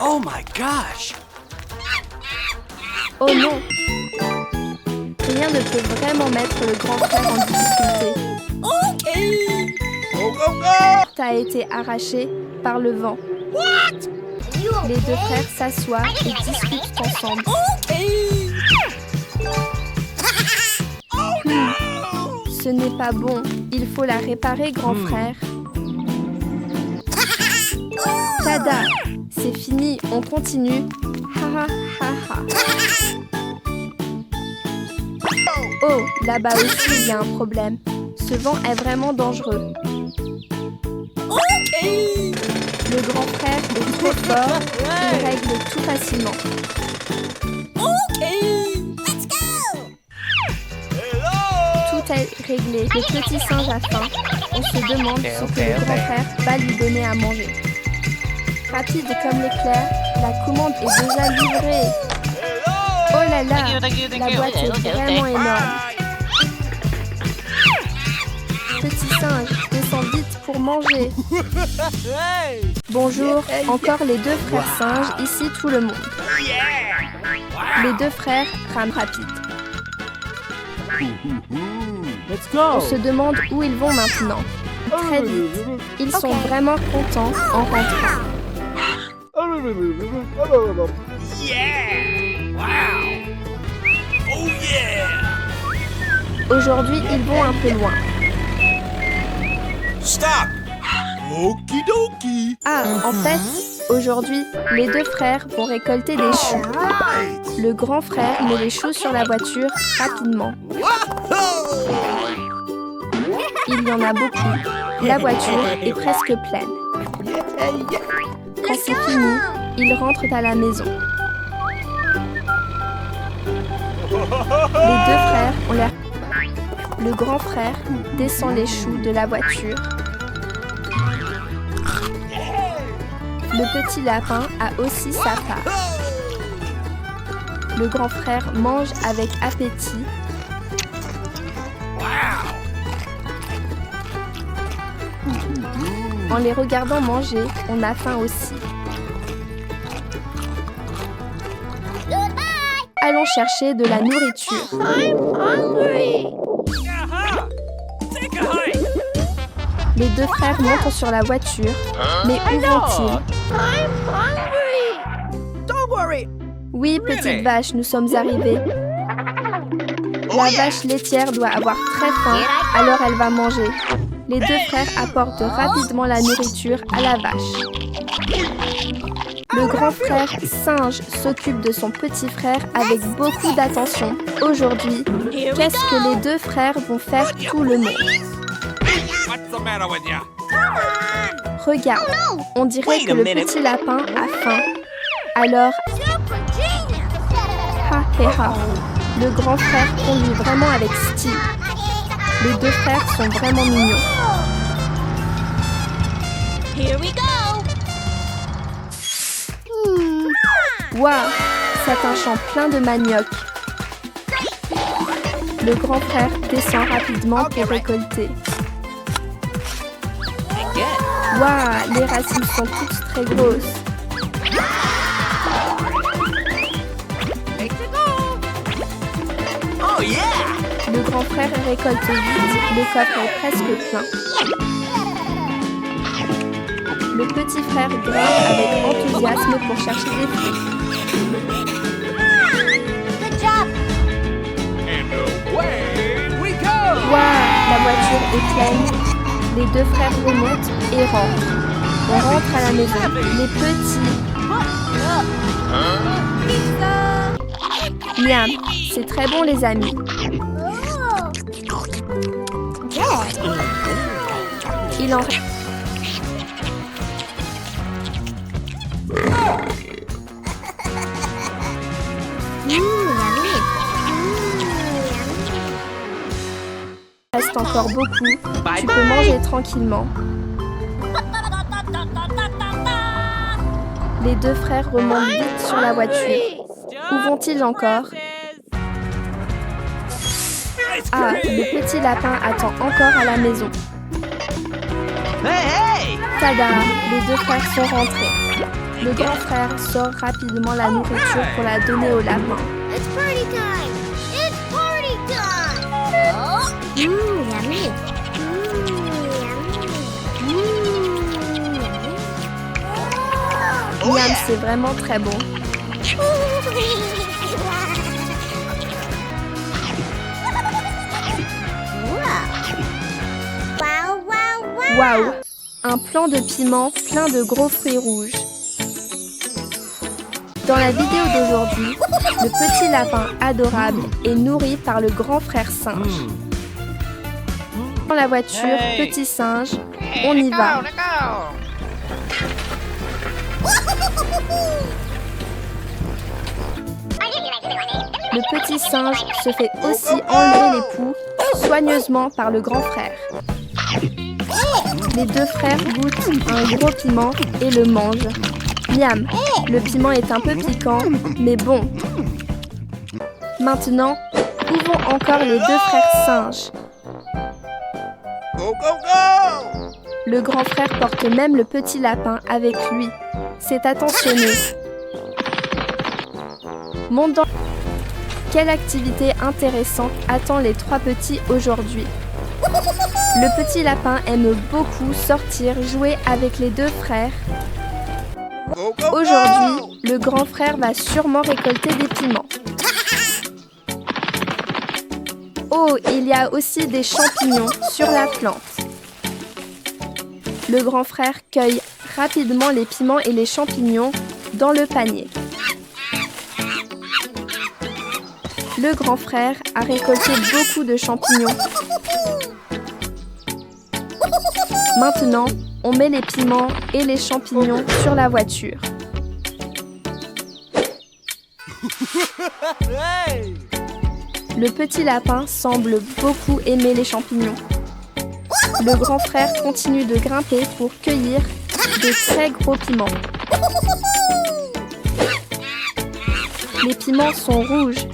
S5: Oh my gosh.
S1: Oh non! Rien ne peut vraiment mettre le grand frère en difficulté.
S5: Go, go, go!
S1: T'as été arraché par le vent. Les deux frères s'assoient et discutent ensemble. Ce n'est pas bon. Il faut la réparer, grand frère. Tada! C'est fini, on continue. Ha ha ha ha. Oh, là-bas aussi, il y a un problème. Ce vent est vraiment dangereux. Le grand frère est trop fort, il règle tout facilement. Tout est réglé, le petit singe a faim. On se demande ce que le grand frère va lui donner à manger. Rapide comme l'éclair, la commande est déjà livrée. Oh là là, la boîte est vraiment énorme. Petit singe, descends vite pour manger. Bonjour, encore les deux frères singes, ici tout le monde. Les deux frères rament rapide. On se demande où ils vont maintenant. Très vite, ils sont vraiment contents en rentrant. Aujourd'hui, ils vont un peu loin.
S2: Stop!
S5: Okidoki.
S1: Ah, en fait, aujourd'hui, les deux frères vont récolter des choux. Le grand frère met les choux sur la voiture rapidement. Il y en a beaucoup. La voiture est presque pleine. Quand c'est fini, ils rentrent à la maison. Les deux frères ont l'air... Le grand frère descend les choux de la voiture. Le petit lapin a aussi sa part. Le grand frère mange avec appétit. En les regardant manger, on a faim aussi. Allons chercher de la nourriture. Les deux frères montent sur la voiture, mais où vont-ils? Oui, petite vache, nous sommes arrivés. La vache laitière doit avoir très faim, alors elle va manger. Les deux frères apportent rapidement la nourriture à la vache. Le grand frère singe s'occupe de son petit frère avec beaucoup d'attention. Aujourd'hui, qu'est-ce que les deux frères vont faire tout le monde?
S2: What's the matter with ya?
S1: Regarde, on dirait que le petit lapin a faim. Alors, ha hé ha, le grand frère conduit vraiment avec style. Les deux frères sont vraiment mignons. Waouh, c'est un champ plein de manioc. Le grand frère descend rapidement pour récolter. Waouh, les racines sont toutes très grosses.
S5: Oh yeah!
S1: Le grand frère récolte vite, le coffre est presque plein. Le petit frère grimpe avec enthousiasme pour chercher des fruits.
S2: And away we go!
S1: Waouh, la voiture est pleine. Les deux frères remontent et rentrent. On rentre à la maison. Les petits... Miam, c'est très bon les amis. Il en reste. Il reste encore beaucoup. Tu peux manger tranquillement. Les deux frères remontent vite sur la voiture. Où vont-ils encore? Ah, le petit lapin attend encore à la maison. Tada, les deux frères sont rentrés. Le grand frère sort rapidement la nourriture pour la donner au lapin.
S4: It's party time! It's party time! Yummy!
S1: Miam, c'est vraiment très bon. Waouh! Un plant de piment plein de gros fruits rouges. Dans la vidéo d'aujourd'hui, le petit lapin adorable est nourri par le grand frère singe. Dans la voiture, petit singe, on y va. Le petit singe se fait aussi enlever les poux soigneusement par le grand frère. Les deux frères goûtent un gros piment et le mangent. Miam, le piment est un peu piquant, mais bon. Maintenant, où vont encore les deux frères singes?
S5: Go, go, go!
S1: Le grand frère porte même le petit lapin avec lui. C'est attentionné. Monte dans... Quelle activité intéressante attend les trois petits aujourd'hui? Le petit lapin aime beaucoup sortir, jouer avec les deux frères.
S5: Go, go, go!
S1: Aujourd'hui, le grand frère va sûrement récolter des piments. Oh, il y a aussi des champignons sur la plante. Le grand frère cueille rapidement les piments et les champignons dans le panier. Le grand frère a récolté beaucoup de champignons. Maintenant, on met les piments et les champignons sur la voiture. Le petit lapin semble beaucoup aimer les champignons. Le grand frère continue de grimper pour cueillir de très gros piments. Les piments sont rouges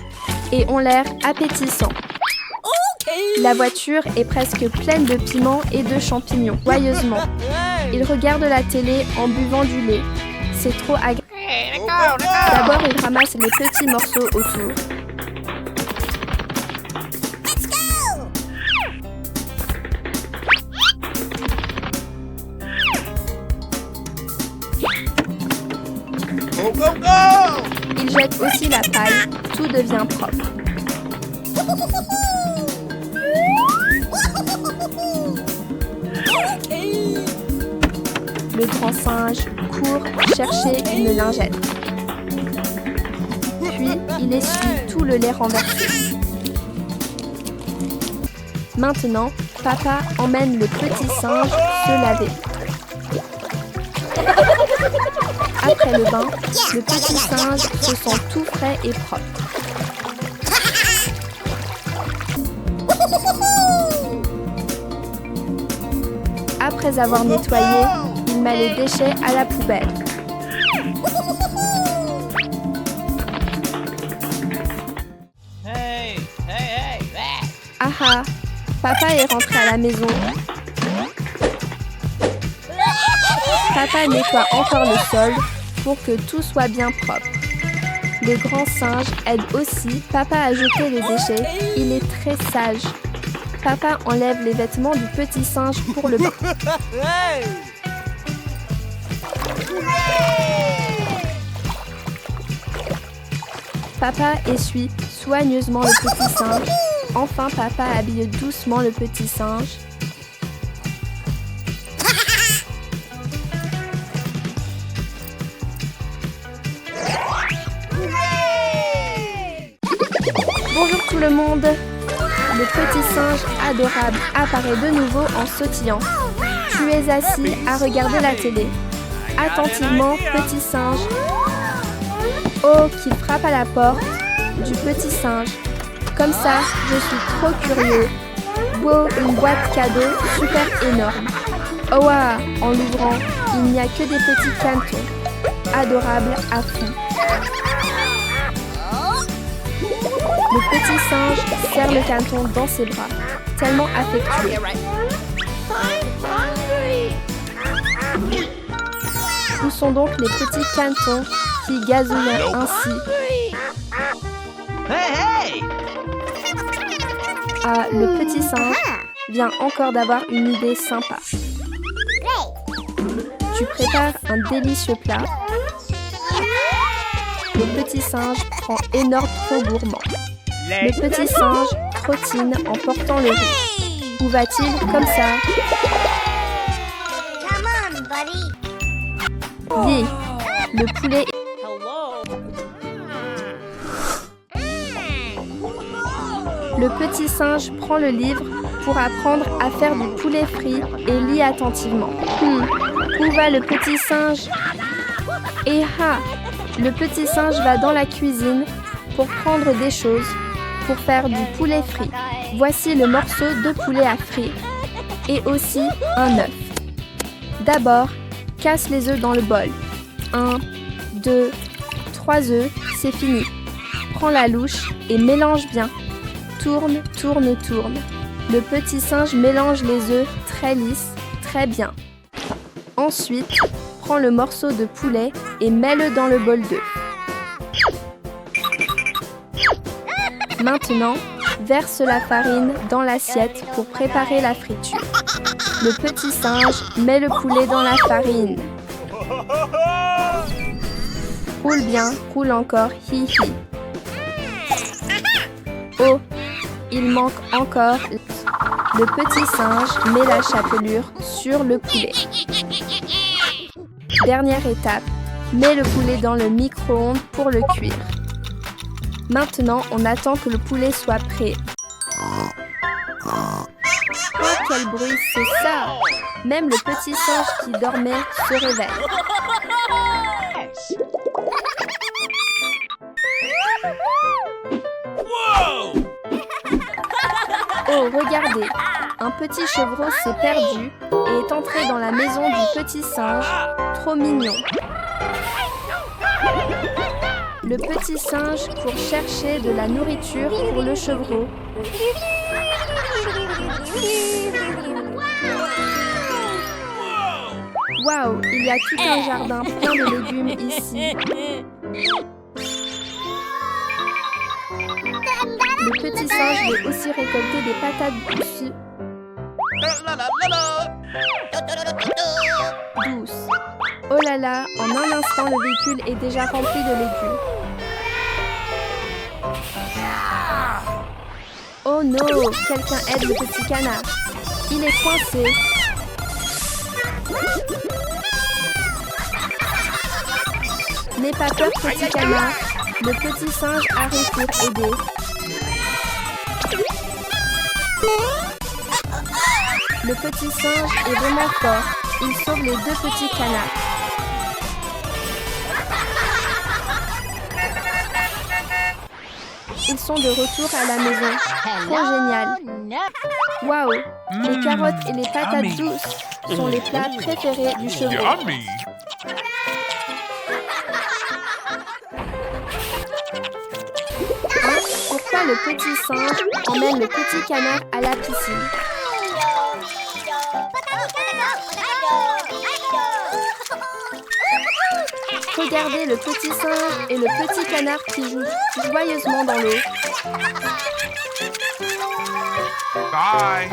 S1: et ont l'air appétissants. La voiture est presque pleine de piments et de champignons, joyeusement. Il regarde la télé en buvant du lait. C'est trop agréable. D'abord, il ramasse les petits morceaux autour.
S5: Go, go, go!
S1: Il jette aussi la paille. Tout devient propre. Le grand singe court chercher une lingette. Puis, il essuie tout le lait renversé. Maintenant, papa emmène le petit singe se laver. Après le bain, le petit singe se sent tout frais et propre. Après avoir nettoyé, il met les déchets à la poubelle. Ah ah, papa est rentré à la maison. Papa nettoie encore le sol pour que tout soit bien propre. Le grand singe aide aussi papa à jeter les déchets. Il est très sage. Papa enlève les vêtements du petit singe pour le bain. Papa essuie soigneusement le petit singe. Enfin, papa habille doucement le petit singe. Bonjour tout le monde! Le petit singe adorable apparaît de nouveau en sautillant. Tu es assis à regarder la télé. Attentivement, petit singe. Oh, qu'il frappe à la porte du petit singe. Comme ça, je suis trop curieux. Wow, une boîte cadeau super énorme. Oh ah, en l'ouvrant, il n'y a que des petits cantons. Adorables à fond. Le petit singe serre le canton dans ses bras, tellement affectueux. Où sont donc les petits cantons qui gazouillent ainsi? Ah, le petit singe vient encore d'avoir une idée sympa. Tu prépares un délicieux plat. Le petit singe prend énorme trop gourmand. Le petit singe trottine en portant le riz. Où va-t-il comme ça? Oui, le poulet. Le petit singe prend le livre pour apprendre à faire du poulet frit et lit attentivement. Où va le petit singe? Et ah, le petit singe va dans la cuisine pour prendre des choses pour faire du poulet frit. Voici le morceau de poulet à frire et aussi un œuf. D'abord, casse les œufs dans le bol. 1, 2, 3 œufs, c'est fini. Prends la louche et mélange bien. Tourne, tourne, tourne. Le petit singe mélange les œufs très lisses, très bien. Ensuite, prends le morceau de poulet et mets-le dans le bol d'œufs. Maintenant, verse la farine dans l'assiette pour préparer la friture. Le petit singe met le poulet dans la farine. Roule bien, roule encore, hi hi. Oh, il manque encore. Le petit singe met la chapelure sur le poulet. Dernière étape, mets le poulet dans le micro-ondes pour le cuire. Maintenant, on attend que le poulet soit prêt. Oh, quel bruit, c'est ça! Même le petit singe qui dormait se réveille. Oh, regardez! Un petit chevreau s'est perdu et est entré dans la maison du petit singe. Trop mignon! Le petit singe court chercher de la nourriture pour le chevreau. Waouh, il y a tout un jardin plein de légumes ici. Le petit singe veut aussi récolter des patates douces. Oh là là, en un instant, le véhicule est déjà rempli de légumes. Oh non, quelqu'un aide le petit canard. Il est coincé. N'aie pas peur, petit canard. Le petit singe arrive pour aider. Le petit singe est vraiment fort. Il sauve les deux petits canards. Ils sont de retour à la maison. Trop génial. Waouh, les carottes et les patates douces sont les plats préférés du chevreau. Pourquoi le petit singe emmène le petit canard à la piscine? Regardez le petit singe et le petit canard qui jouent joyeusement dans l'eau.
S2: Bye.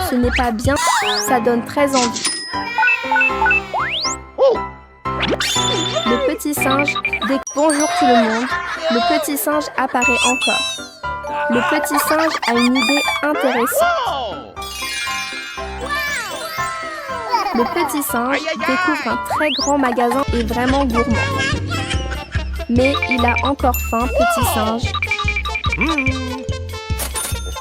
S1: Ce n'est pas bien, ça donne très envie. Le petit singe dit bonjour tout le monde. Le petit singe apparaît encore. Le petit singe a une idée intéressante. Le petit singe découvre un très grand magasin et vraiment gourmand. Mais il a encore faim, petit singe.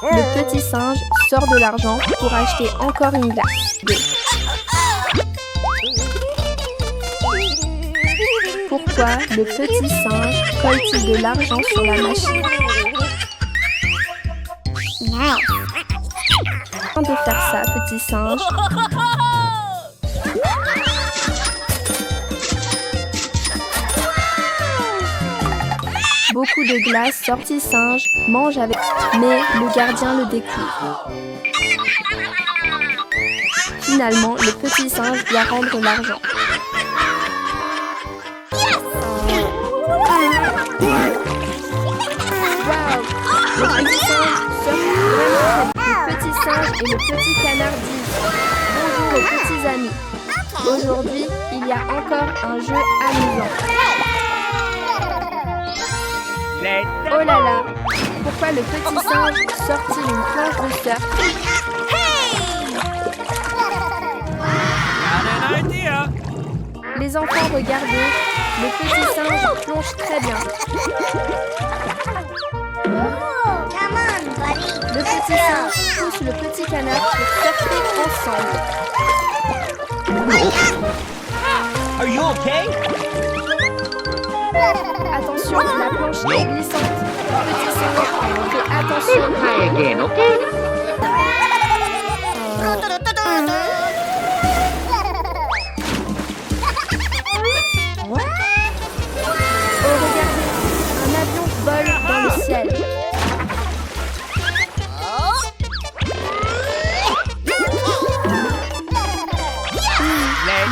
S1: Le petit singe sort de l'argent pour acheter encore une glace. Pourquoi le petit singe colle-t-il de l'argent sur la machine? De faire ça, petit singe. Beaucoup de glace, sorti singe, mange avec... Mais le gardien le découvre. Finalement, le petit singe doit rendre l'argent. Waouh! Le petit singe sort vraiment. Le petit singe et le petit canard disent bonjour aux petits amis. Aujourd'hui, il y a encore un jeu amusant. Oh là là! Pourquoi le petit singe sort-il une planche de surf?
S2: Got an idea.
S1: Les enfants, regardez, le petit singe plonge très bien. Le petit singe pousse le petit canard pour surfer ensemble.
S2: Are you okay?
S1: Attention, la planche est glissante. Petit singe, fais attention. Oh, regardez, un avion vole dans le ciel.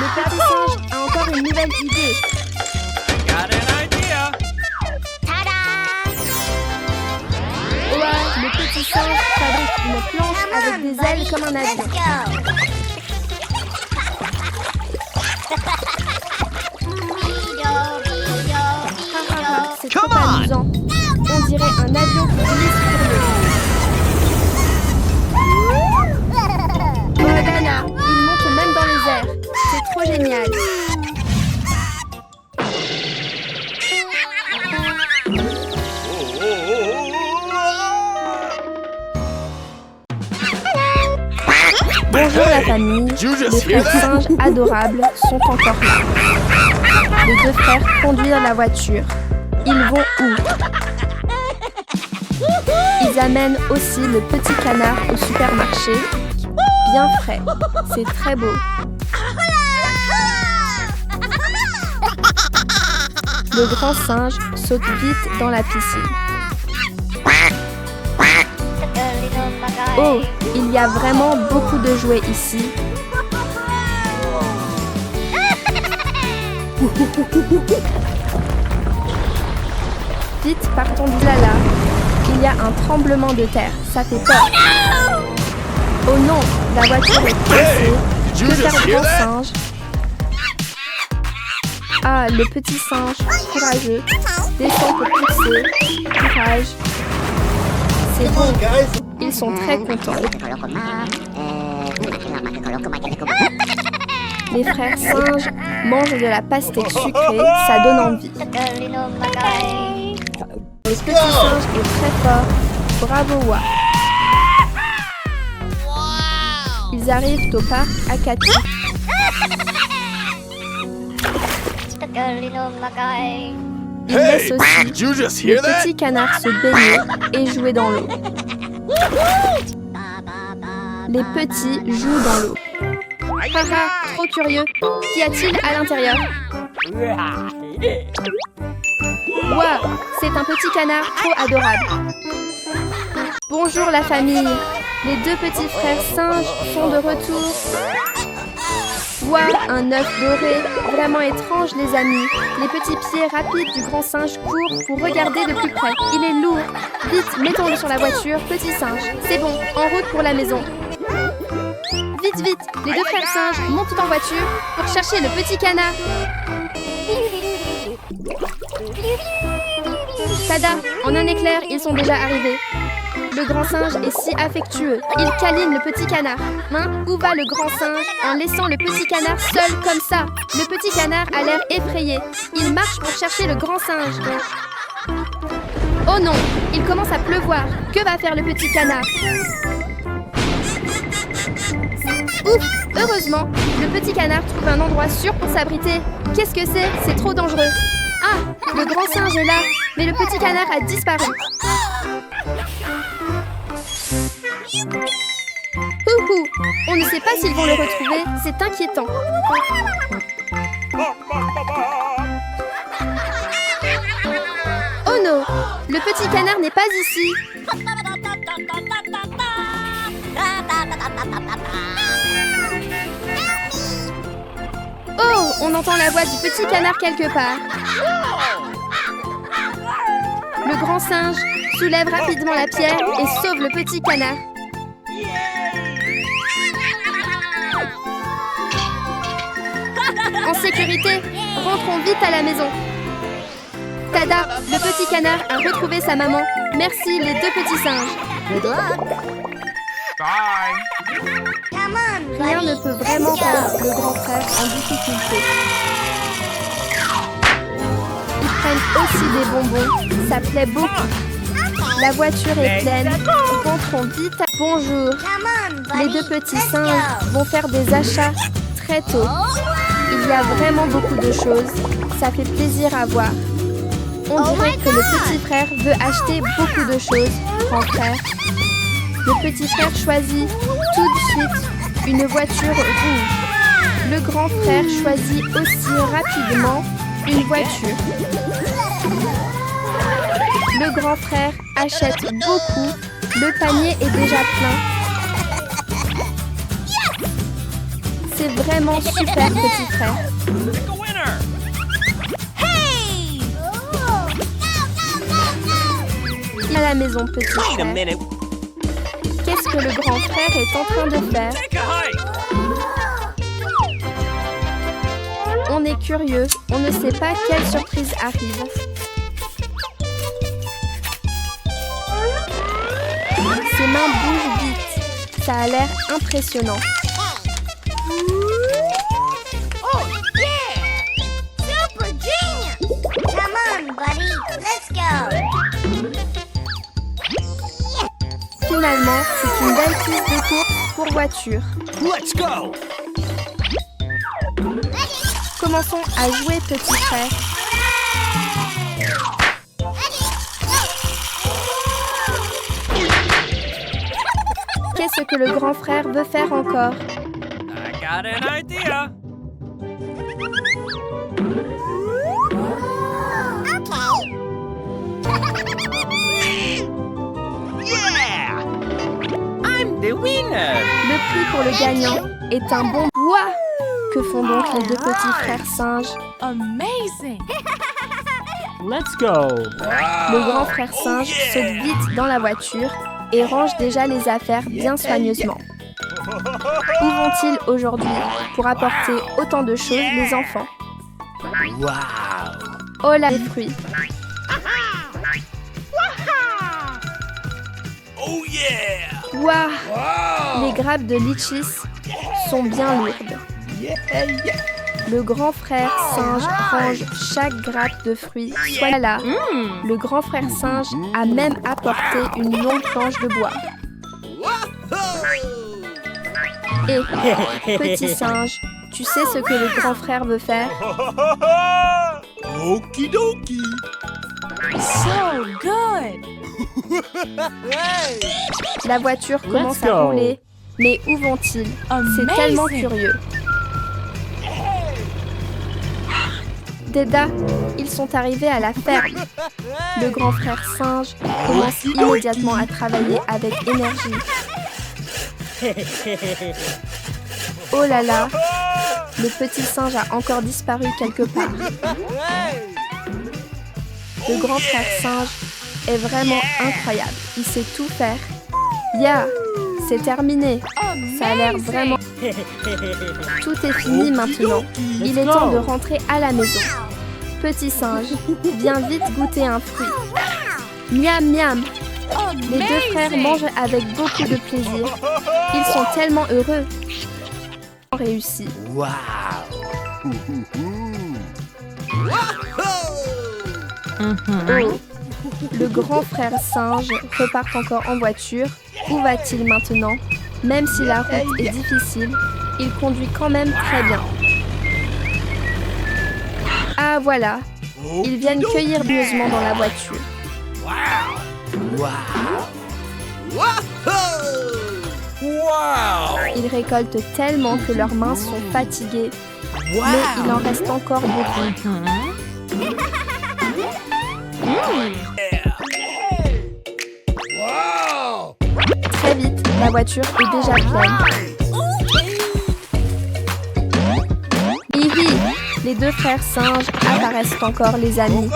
S1: Le petit singe a encore une nouvelle idée.
S2: Got an idea.
S1: Ouah, le petit singe fabrique une planche avec des ailes comme un avion. C'est trop amusant. On dirait un avion qui glisse sur l'eau. Oh là là, il monte même dans les airs. C'est trop génial. Bonjour la famille, les frères singes adorables sont encore là. Les deux frères conduisent la voiture. Ils vont où? Ils amènent aussi le petit canard au supermarché. Bien frais, c'est très beau. Le grand singe saute vite dans la piscine. Oh, il y a vraiment beaucoup de jouets ici. Vite, partons de là. Il y a un tremblement de terre, ça fait peur. Oh non, la voiture est coincée. Que faire le grand singe? Ah, le petit singe, courageux, descend pour pousser. Courage. C'est bon, ils sont très contents. Les frères singes mangent de la pastèque sucrée, ça donne envie. Le petit singe est très fort. Bravo, Wa. Ils arrivent au parc Akati. Ils laissent aussi le petit canard se baigner et jouer dans l'eau. Les petits jouent dans l'eau. Haha, trop curieux. Qu'y a-t-il à l'intérieur? Waouh, c'est un petit canard trop adorable. Bonjour la famille. Les deux petits frères singes sont de retour. Ouah, un œuf doré. Vraiment étrange, les amis. Les petits pieds rapides du grand singe courent pour regarder de plus près. Il est lourd. Vite, mettons-le sur la voiture, petit singe. C'est bon, en route pour la maison. Vite, vite, les deux frères singes montent en voiture pour chercher le petit canard. Tada, en un éclair, ils sont déjà arrivés. Le grand singe est si affectueux. Il câline le petit canard. Hein? Où va le grand singe en laissant le petit canard seul comme ça? Le petit canard a l'air effrayé. Il marche pour chercher le grand singe. Oh non, il commence à pleuvoir. Que va faire le petit canard? Ouf, heureusement, le petit canard trouve un endroit sûr pour s'abriter. Qu'est-ce que c'est? C'est trop dangereux. Ah, le grand singe est là, mais le petit canard a disparu. Houhou, on ne sait pas s'ils vont le retrouver, c'est inquiétant. Oh non, le petit canard n'est pas ici. Oh, on entend la voix du petit canard quelque part. Le grand singe soulève rapidement la pierre et sauve le petit canard. En sécurité, rentrons vite à la maison. Tada, le petit canard a retrouvé sa maman. Merci les deux petits singes.
S2: Bye.
S1: Rien ne peut vraiment rendre le grand frère en difficulté. Ils prennent aussi des bonbons, ça plaît beaucoup. La voiture est pleine, rentrons vite. Bonjour, les deux petits singes vont faire des achats très tôt. Il y a vraiment beaucoup de choses, ça fait plaisir à voir. On dirait que le petit frère veut acheter beaucoup de choses, grand frère. Le petit frère choisit tout de suite une voiture rouge. Le grand frère choisit aussi rapidement une voiture. Le grand frère achète beaucoup. Le panier est déjà plein. C'est vraiment super, petit frère.
S2: Pick a winner.
S1: À la maison, petit
S2: Wait a
S1: frère.
S2: minute.
S1: Qu'est-ce que le grand frère est en train de faire?
S2: Take a hike.
S1: On est curieux, on ne sait pas quelle surprise arrive. Ses mains bougent vite. Ça a l'air impressionnant.
S4: Oh, yeah! Super genius! Come on, buddy. Let's go.
S1: Finalement, c'est une belle piste de course pour voiture.
S2: Let's go.
S1: Commençons à jouer, petit frère. Qu'est-ce que le grand frère veut faire encore?
S2: I got an idea. Yeah! I'm the winner.
S1: Le prix pour le gagnant est un bon bois. Que font donc les deux petits frères singes?
S7: Amazing!
S8: Let's go!
S1: Le grand frère singe saute vite dans la voiture et range déjà les affaires bien soigneusement. Où vont-ils aujourd'hui pour apporter autant de choses, les enfants? Oh là, les fruits!
S2: Oh yeah!
S1: Waouh! Les grappes de litchis sont bien lourdes. Le grand frère singe range chaque grappe de fruits. Soit là, le grand frère singe a même apporté une longue planche de bois. Et, petit singe, tu sais ce que le grand frère veut faire?
S5: Okidoki.
S7: So good!
S1: La voiture commence à
S8: go.
S1: rouler. Mais où vont-ils? C'est tellement curieux. Déda, ils sont arrivés à la ferme. Le grand frère singe commence immédiatement à travailler avec énergie. Oh là là, le petit singe a encore disparu quelque part. Le grand frère singe est vraiment incroyable. Il sait tout faire. Ya, c'est terminé. Ça a l'air vraiment... Tout est fini maintenant. Il est temps de rentrer à la maison. Petit singe, viens vite goûter un fruit. Miam miam. Les deux frères mangent avec beaucoup de plaisir. Ils sont tellement heureux. Réussi.
S6: Wow!
S1: Oh, le grand frère singe repart encore en voiture. Où va-t-il maintenant? Même si la route est difficile, il conduit quand même très bien. Ah voilà, ils viennent cueillir pieusement dans la voiture. Ils récoltent tellement que leurs mains sont fatiguées, mais il en reste encore beaucoup. Très vite, la voiture est déjà pleine. Hihi, les deux frères singes apparaissent encore, les amis.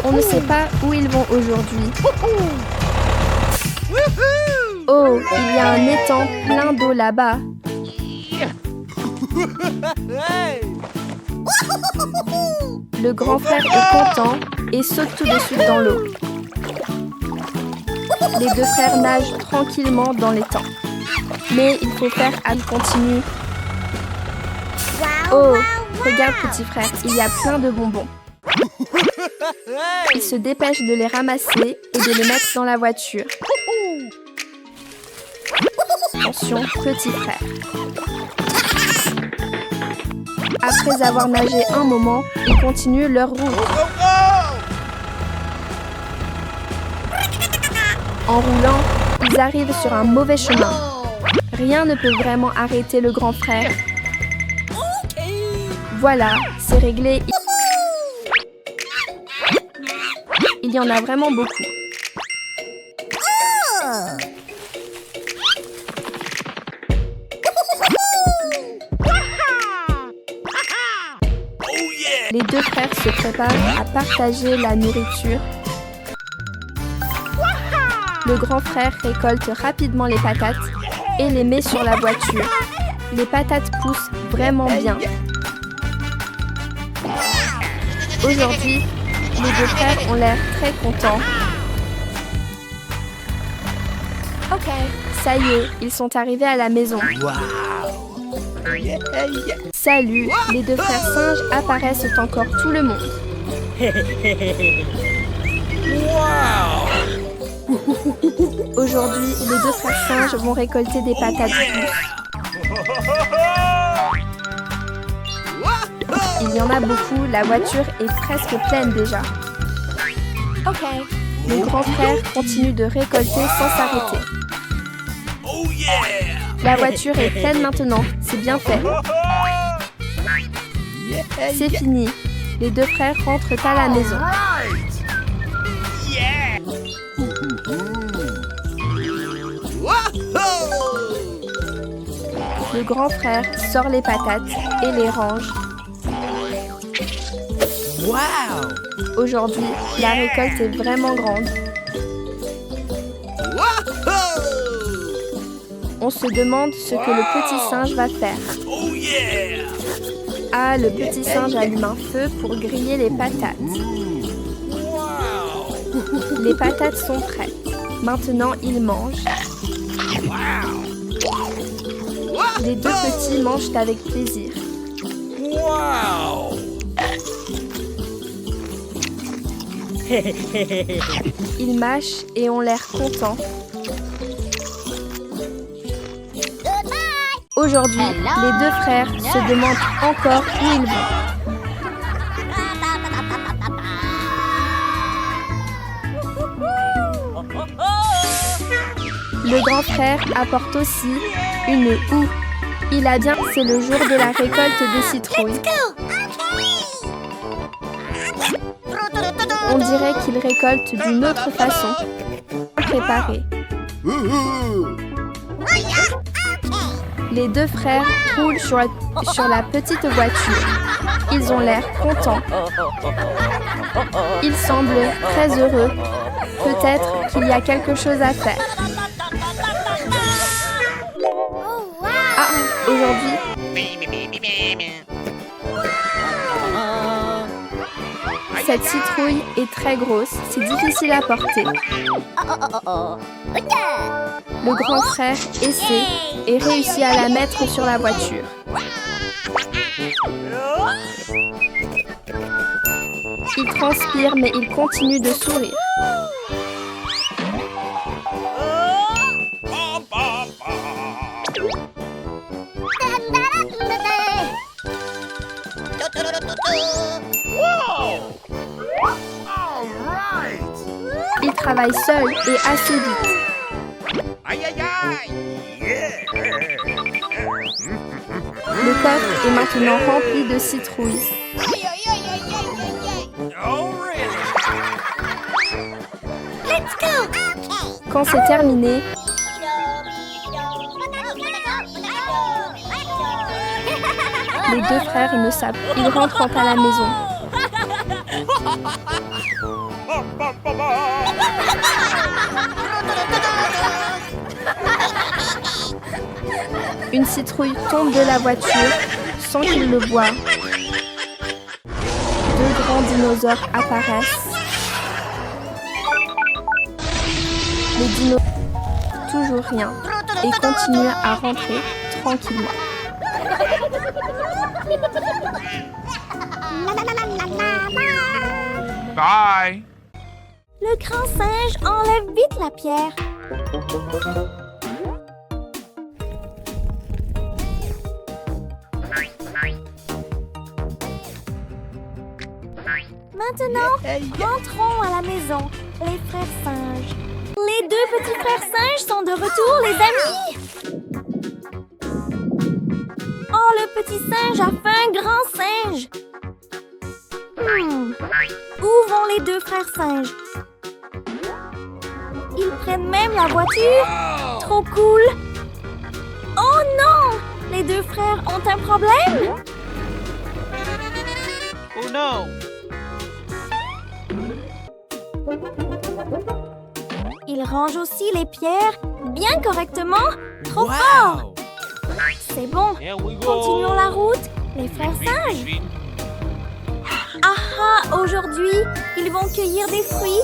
S1: On ne sait pas où ils vont aujourd'hui. Oh, il y a un étang plein d'eau là-bas. Le grand frère est content et saute tout de suite dans l'eau. Les deux frères nagent tranquillement dans l'étang. Mais il faut faire Anne continue. Oh, regarde petit frère, il y a plein de bonbons. Il se dépêche de les ramasser et de les mettre dans la voiture. Attention, petit frère. Après avoir nagé un moment, ils continuent leur route. En roulant, ils arrivent sur un mauvais chemin. Rien ne peut vraiment arrêter le grand frère. Voilà, c'est réglé. Il y en a vraiment beaucoup. Les deux frères se préparent à partager la nourriture. Le grand frère récolte rapidement les patates et les met sur la voiture. Les patates poussent vraiment bien. Aujourd'hui, les deux frères ont l'air très contents. Ok, ça y est, ils sont arrivés à la maison. Salut, les deux frères singes apparaissent encore tout le monde. Aujourd'hui, les deux frères singes vont récolter des patates douces. Il y en a beaucoup, la voiture est presque pleine déjà. Ok. Le grand frère continue de récolter sans s'arrêter. La voiture est pleine maintenant, c'est bien fait. C'est fini. Les deux frères rentrent à la maison. Le grand frère sort les patates et les range. Aujourd'hui, la récolte est vraiment grande. On se demande ce que le petit singe va faire. Ah, le petit singe allume un feu pour griller les patates. Les patates sont prêtes. Maintenant, il mange. Les deux petits mangent avec plaisir. Ils mâchent et ont l'air contents. Aujourd'hui, les deux frères se demandent encore où ils vont. Le grand frère apporte aussi une houe. Il a bien, c'est le jour de la récolte des citrouilles. On dirait qu'il récolte d'une autre façon, préparée. Les deux frères roulent sur la petite voiture. Ils ont l'air contents. Ils semblent très heureux. Peut-être qu'il y a quelque chose à faire. Ah, aujourd'hui, cette citrouille est très grosse, c'est difficile à porter. Le grand frère essaie et réussit à la mettre sur la voiture. Il transpire mais il continue de sourire. Il travaille seul et assez vite.
S2: Aïe aïe aïe!
S1: Le coffre est maintenant rempli de citrouilles.
S2: Oh, really?
S1: Quand c'est terminé, les deux frères ne savent. Ils rentrent à la maison. Une citrouille tombe de la voiture sans qu'ils le voient. Deux grands dinosaures apparaissent. Les dinosaures toujours rien et continuent à rentrer tranquillement.
S2: Bye!
S4: Le grand singe enlève vite la pierre. Maintenant, rentrons à la maison, les frères singes. Les deux petits frères singes sont de retour, les amis. Oh, le petit singe a fait un grand singe. Où vont les deux frères singes? Ils prennent même la voiture. Trop cool. Oh non! Les deux frères ont un problème?
S2: Oh no!
S4: Ils rangent aussi les pierres bien correctement. Trop fort! C'est bon.
S2: Here we go!
S4: Continuons la route, les frères singes. Ah, aujourd'hui, ils vont cueillir des fruits.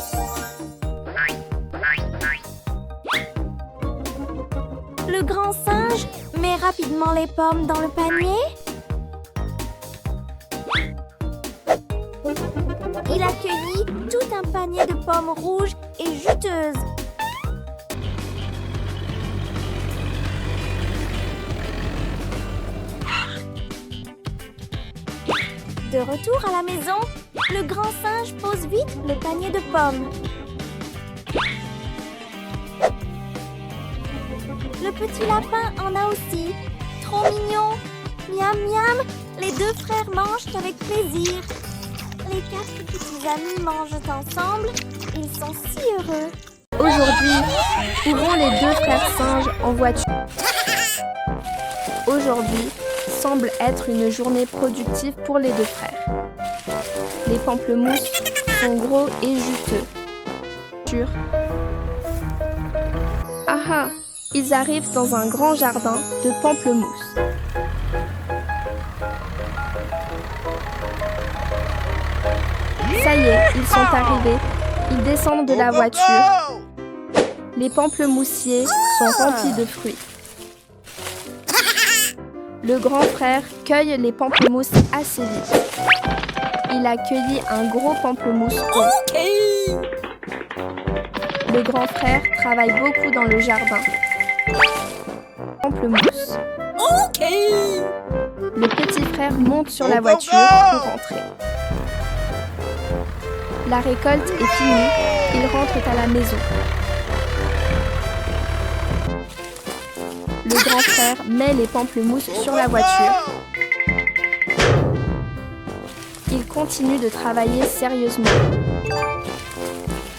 S4: Le grand singe met rapidement les pommes dans le panier. Il a cueilli tout un panier de pommes rouges et juteuses. De retour à la maison, le grand singe pose vite le panier de pommes. Le petit lapin en a aussi. Trop mignon. Miam miam, les deux frères mangent avec plaisir. Les quatre petits amis mangent ensemble. Ils sont si heureux.
S1: Aujourd'hui, où vont les deux frères singes en voiture? Aujourd'hui semble être une journée productive pour les deux frères. Les pamplemousses sont gros et juteux. Ah, ils arrivent dans un grand jardin de pamplemousses. Ça y est, ils sont arrivés. Ils descendent de la voiture. Les pamplemoussiers sont remplis de fruits. Le grand frère cueille les pamplemousses assez vite. Il a cueilli un gros pamplemousse rond. Le grand frère travaille beaucoup dans le jardin. Pamplemousse. Le petit frère monte sur la voiture pour rentrer. La récolte est finie. Ils rentrent à la maison. Le grand frère met les pamplemousses sur la voiture. Il continue de travailler sérieusement.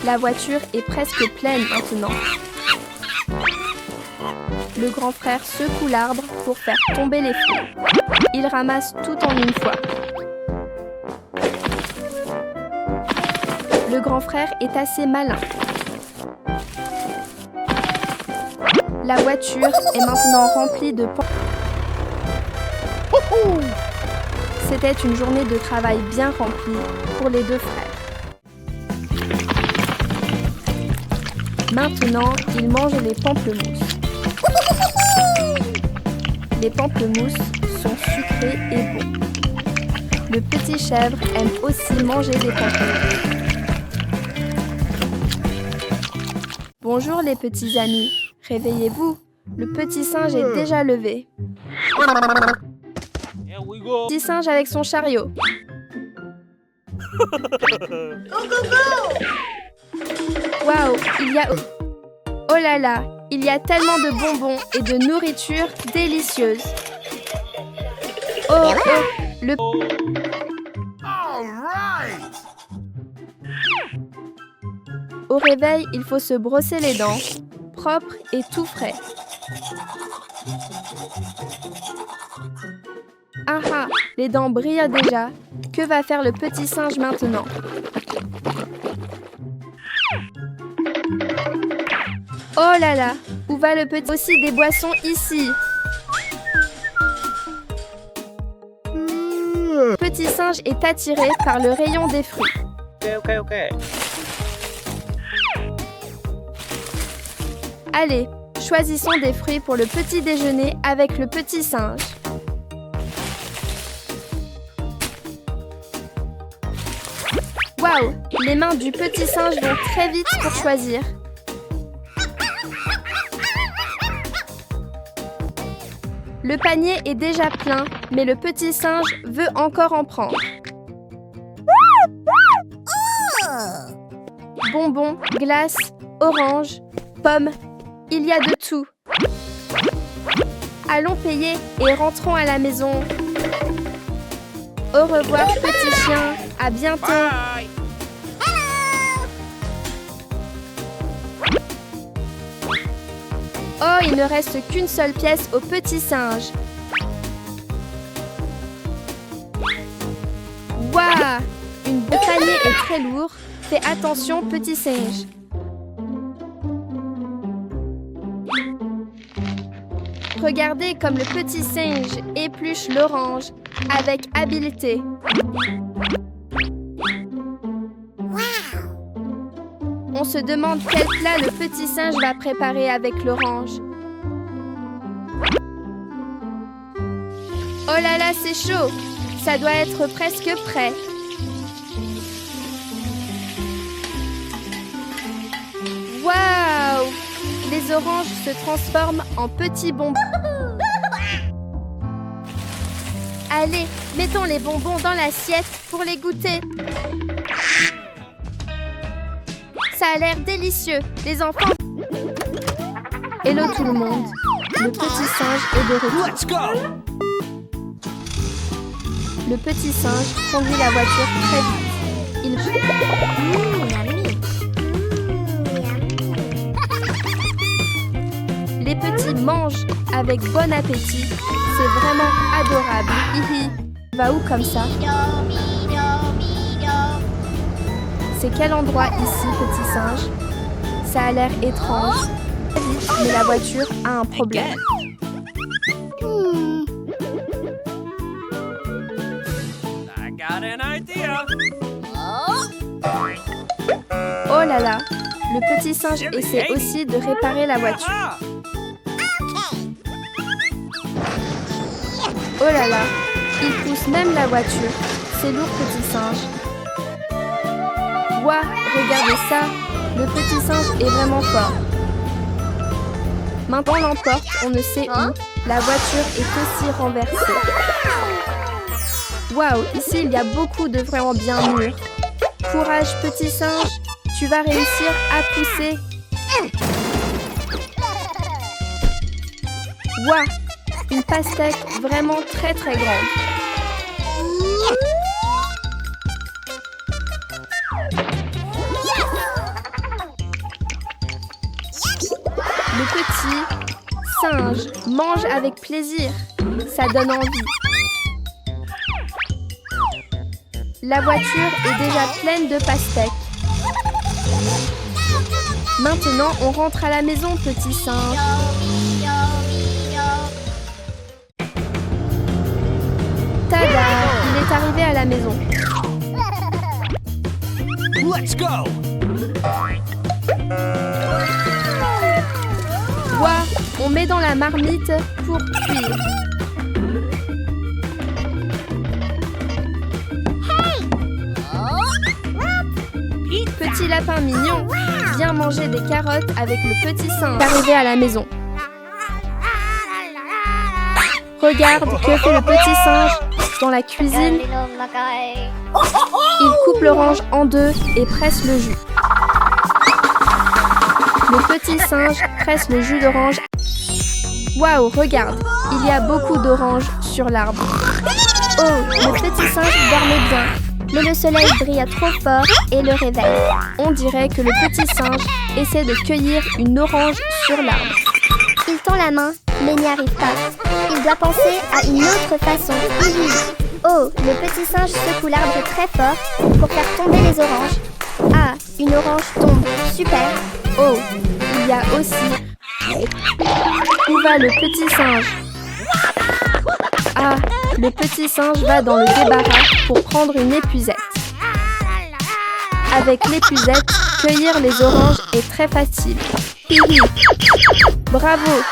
S1: La voiture est presque pleine maintenant. Le grand frère secoue l'arbre pour faire tomber les fruits. Il ramasse tout en une fois. Le grand frère est assez malin. La voiture est maintenant remplie de pain. C'était une journée de travail bien remplie pour les deux frères. Maintenant, ils mangent les pamplemousses. Les pamplemousses sont sucrés et bons. Le petit chèvre aime aussi manger des pamplemousses. Bonjour les petits amis, réveillez-vous. Le petit singe est déjà levé. Petit singe avec son chariot. Waouh, il y a... Oh là là, il y a tellement de bonbons et de nourriture délicieuse. Oh, oh, le... Au réveil, il faut se brosser les dents, propre et tout frais. Ah ah, les dents brillent déjà. Que va faire le petit singe maintenant? Oh là là, où va le petit? Aussi des boissons ici. Petit singe est attiré par le rayon des fruits.
S2: Ok.
S1: Allez, choisissons des fruits pour le petit déjeuner avec le petit singe. Waouh, les mains du petit singe vont très vite pour choisir. Le panier est déjà plein, mais le petit singe veut encore en prendre. Bonbons, glaces, oranges, pommes, il y a de tout. Allons payer et rentrons à la maison. Au revoir petit chien, à bientôt.
S2: Bye.
S1: Oh, il ne reste qu'une seule pièce au petit singe. Waouh! Le panier est très lourd. Fais attention, petit singe. Regardez comme le petit singe épluche l'orange avec habileté. On se demande quel plat le petit singe va préparer avec l'orange. Oh là là, c'est chaud! Ça doit être presque prêt. Waouh! Les oranges se transforment en petits bonbons. Allez, mettons les bonbons dans l'assiette pour les goûter. Ça a l'air délicieux, les enfants. Hello tout le monde. Le petit singe est de retour.
S2: Let's go.
S1: Le petit singe conduit la voiture très vite. Il... Les petits mangent avec bon appétit. C'est vraiment adorable. Hihi. Va où comme ça? C'est quel endroit ici, petit singe? Ça a l'air étrange. Mais la voiture a un problème.
S2: I got an idea.
S1: Oh là là! Le petit singe essaie aussi de réparer la voiture.
S2: Ah.
S1: Oh là là! Il pousse même la voiture. C'est lourd, petit singe. Ouah, regardez ça! Le petit singe est vraiment fort. Maintenant, on l'emporte, on ne sait où. La voiture est aussi renversée. Waouh, ici il y a beaucoup de vraiment bien mûrs. Courage, petit singe, tu vas réussir à pousser. Waouh, une pastèque vraiment très très grande. Le petit singe mange avec plaisir. Ça donne envie. La voiture est déjà pleine de pastèques. Maintenant, on rentre à la maison, petit singe. Tada! Il est arrivé à la maison.
S2: Let's go.
S1: Bois, on met dans la marmite pour cuire. Petit lapin mignon, viens manger des carottes avec le petit singe. Arrivé à la maison. Regarde, que fait le petit singe dans la cuisine. Il coupe l'orange en deux et presse le jus. Le petit singe presse le jus d'orange. Waouh, regarde, il y a beaucoup d'oranges sur l'arbre.
S4: Oh, le petit singe dormait bien, mais le soleil brilla trop fort et le réveille.
S1: On dirait que le petit singe essaie de cueillir une orange sur l'arbre.
S4: Il tend la main, mais n'y arrive pas. Il doit penser à une autre façon. Oh, le petit singe secoue l'arbre très fort pour faire tomber les oranges. Ah, une orange tombe. Super.
S1: Oh, il y a aussi... Où va le petit singe? Ah, le petit singe va dans le débarras pour prendre une épuisette. Avec l'épuisette, cueillir les oranges est très facile. Hihi. Bravo,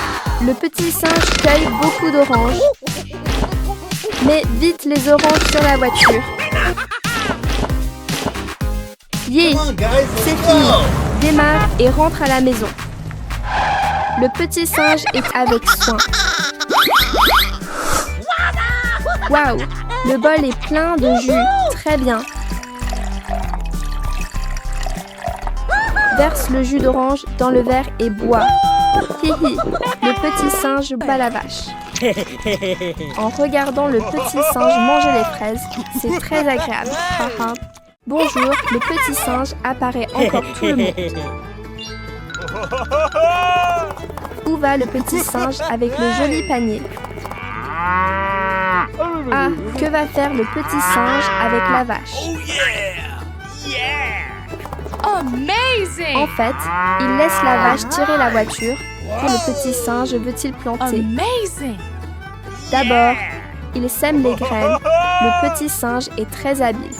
S1: le petit singe cueille beaucoup d'oranges. Mais vite les oranges sur la voiture. Yeah, c'est fini. Démarre et rentre à la maison. Le petit singe est avec soin. Waouh, le bol est plein de jus. Très bien. Verse le jus d'orange dans le verre et bois. Hihi, le petit singe bat la vache. En regardant le petit singe manger les fraises, c'est très agréable. Haha. Bonjour, le petit singe apparaît encore tout le monde. Où va le petit singe avec le joli panier? Ah, que va faire le petit singe avec la vache?
S2: Oh yeah! Yeah!
S7: Amazing!
S1: En fait, il laisse la vache tirer la voiture. Que le petit singe veut-il planter?
S7: Amazing!
S1: D'abord, il sème les graines. Le petit singe est très habile.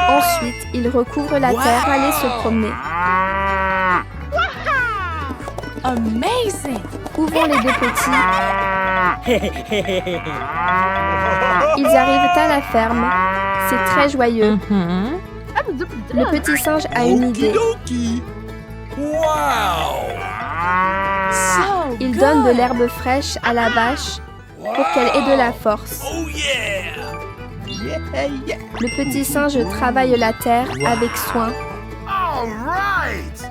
S1: Ensuite, il recouvre la terre. Allez se promener.
S7: Amazing!
S1: Où vont les deux petits? Ils arrivent à la ferme. C'est très joyeux. Le petit singe a une idée.
S2: Wow!
S7: So
S1: Il
S7: good.
S1: donne de l'herbe fraîche à la vache pour qu'elle ait de la force.
S2: Oh yeah!
S1: Le petit singe travaille la terre avec soin.
S5: All right.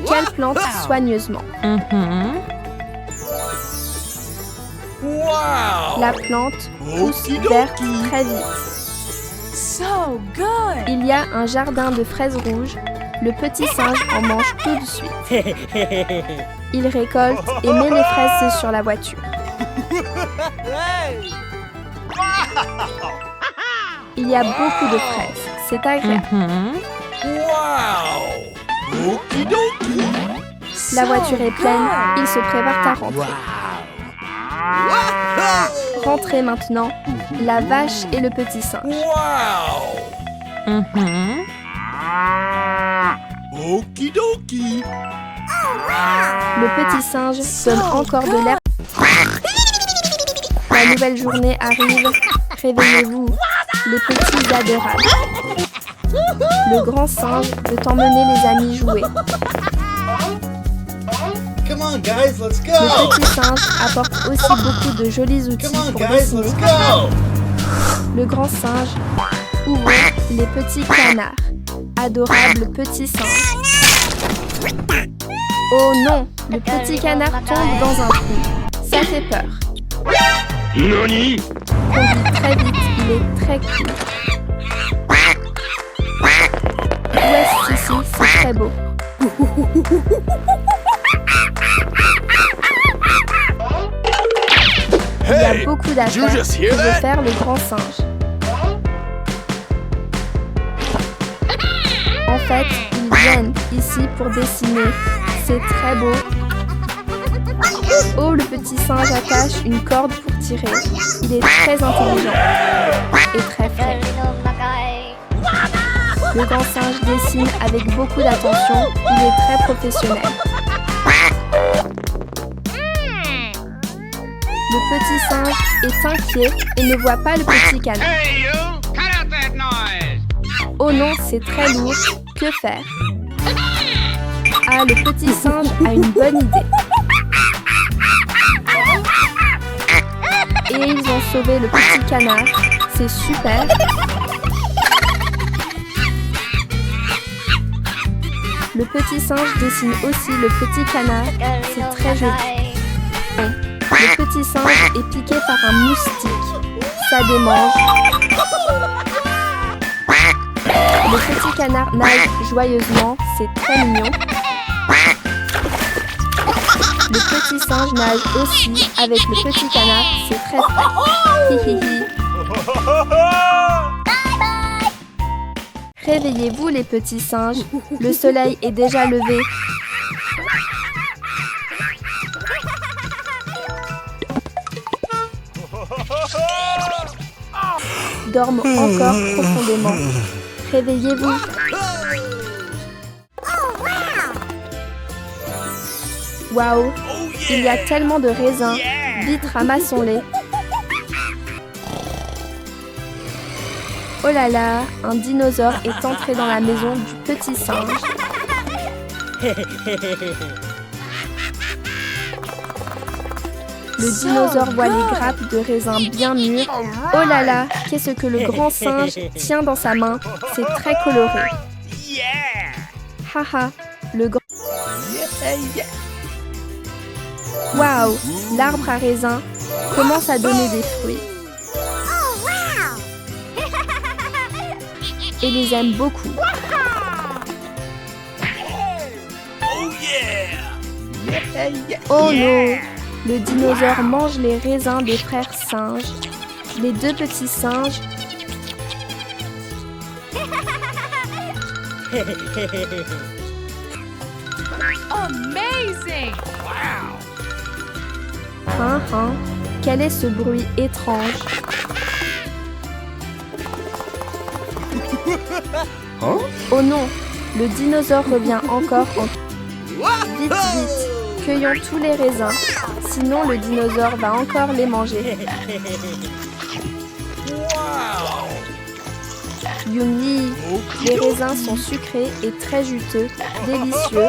S1: Qu'elle plante soigneusement.
S2: Wow!
S1: La plante pousse verte très vite.
S7: So good.
S1: Il y a un jardin de fraises rouges. Le petit singe en mange tout de suite. Il récolte et met les fraises sur la voiture. Il y a beaucoup de fraises. C'est agréable.
S2: Wow! Okidoki!
S1: La voiture est pleine. Ils se préparent à rentrer. Rentrez maintenant. La vache et le petit singe.
S2: Wow! Okidoki!
S1: Le petit singe donne encore de l'herbe. La nouvelle journée arrive. Réveillez-vous, les petits adorables. Le grand singe veut emmener les amis jouer.
S5: Come on, guys, let's
S1: Le
S5: go.
S1: petit singe apporte aussi beaucoup de jolis outils
S5: Come on,
S1: pour
S5: guys,
S1: dessiner.
S5: let's go.
S1: Le grand singe ouvre les petits canards. Adorable petit singe. Oh non, le petit canard tombe dans un trou. Ça fait peur.
S2: Nani?
S1: Conduit très vite, il est très cool. Où est-ce ici? C'est très beau. Il y a beaucoup d'affaires que veut faire le grand singe. En fait, ils viennent ici pour dessiner. C'est très beau. Oh, le petit singe attache une corde pour tirer. Il est très intelligent et très frais. Le grand singe dessine avec beaucoup d'attention. Il est très professionnel. Le petit singe est inquiet et ne voit pas le petit canard.
S2: Hey, you! Cut out that noise!
S1: Oh non, c'est très lourd. Que faire? Ah, le petit singe a une bonne idée. Et ils ont sauvé le petit canard. C'est super. Le petit singe dessine aussi le petit canard. C'est très joli. Le petit singe est piqué par un moustique. Ça démange. Le petit canard nage joyeusement. C'est très mignon. Le petit singe nage aussi avec le petit canard. C'est très frais. Hi hi hi. Réveillez-vous les petits singes. Le soleil est déjà levé. Dorment encore profondément. Réveillez-vous. Waouh, il y a tellement de raisins. Vite, ramassons-les. Oh là là, un dinosaure est entré dans la maison du petit singe. Le dinosaure voit les grappes de raisins bien mûres. Oh là là, qu'est-ce que le grand singe tient dans sa main? C'est très coloré. Haha, le grand... Waouh, l'arbre à raisins commence à donner des fruits. Et les aime beaucoup. Oh non! Le dinosaure mange les raisins des frères singes. Les deux petits singes.
S7: Amazing!
S1: Hein, hein, quel est ce bruit étrange? Oh non, le dinosaure revient encore en... Vite, vite, cueillons tous les raisins. Sinon, le dinosaure va encore les manger. Yummy! Les raisins sont sucrés et très juteux, délicieux.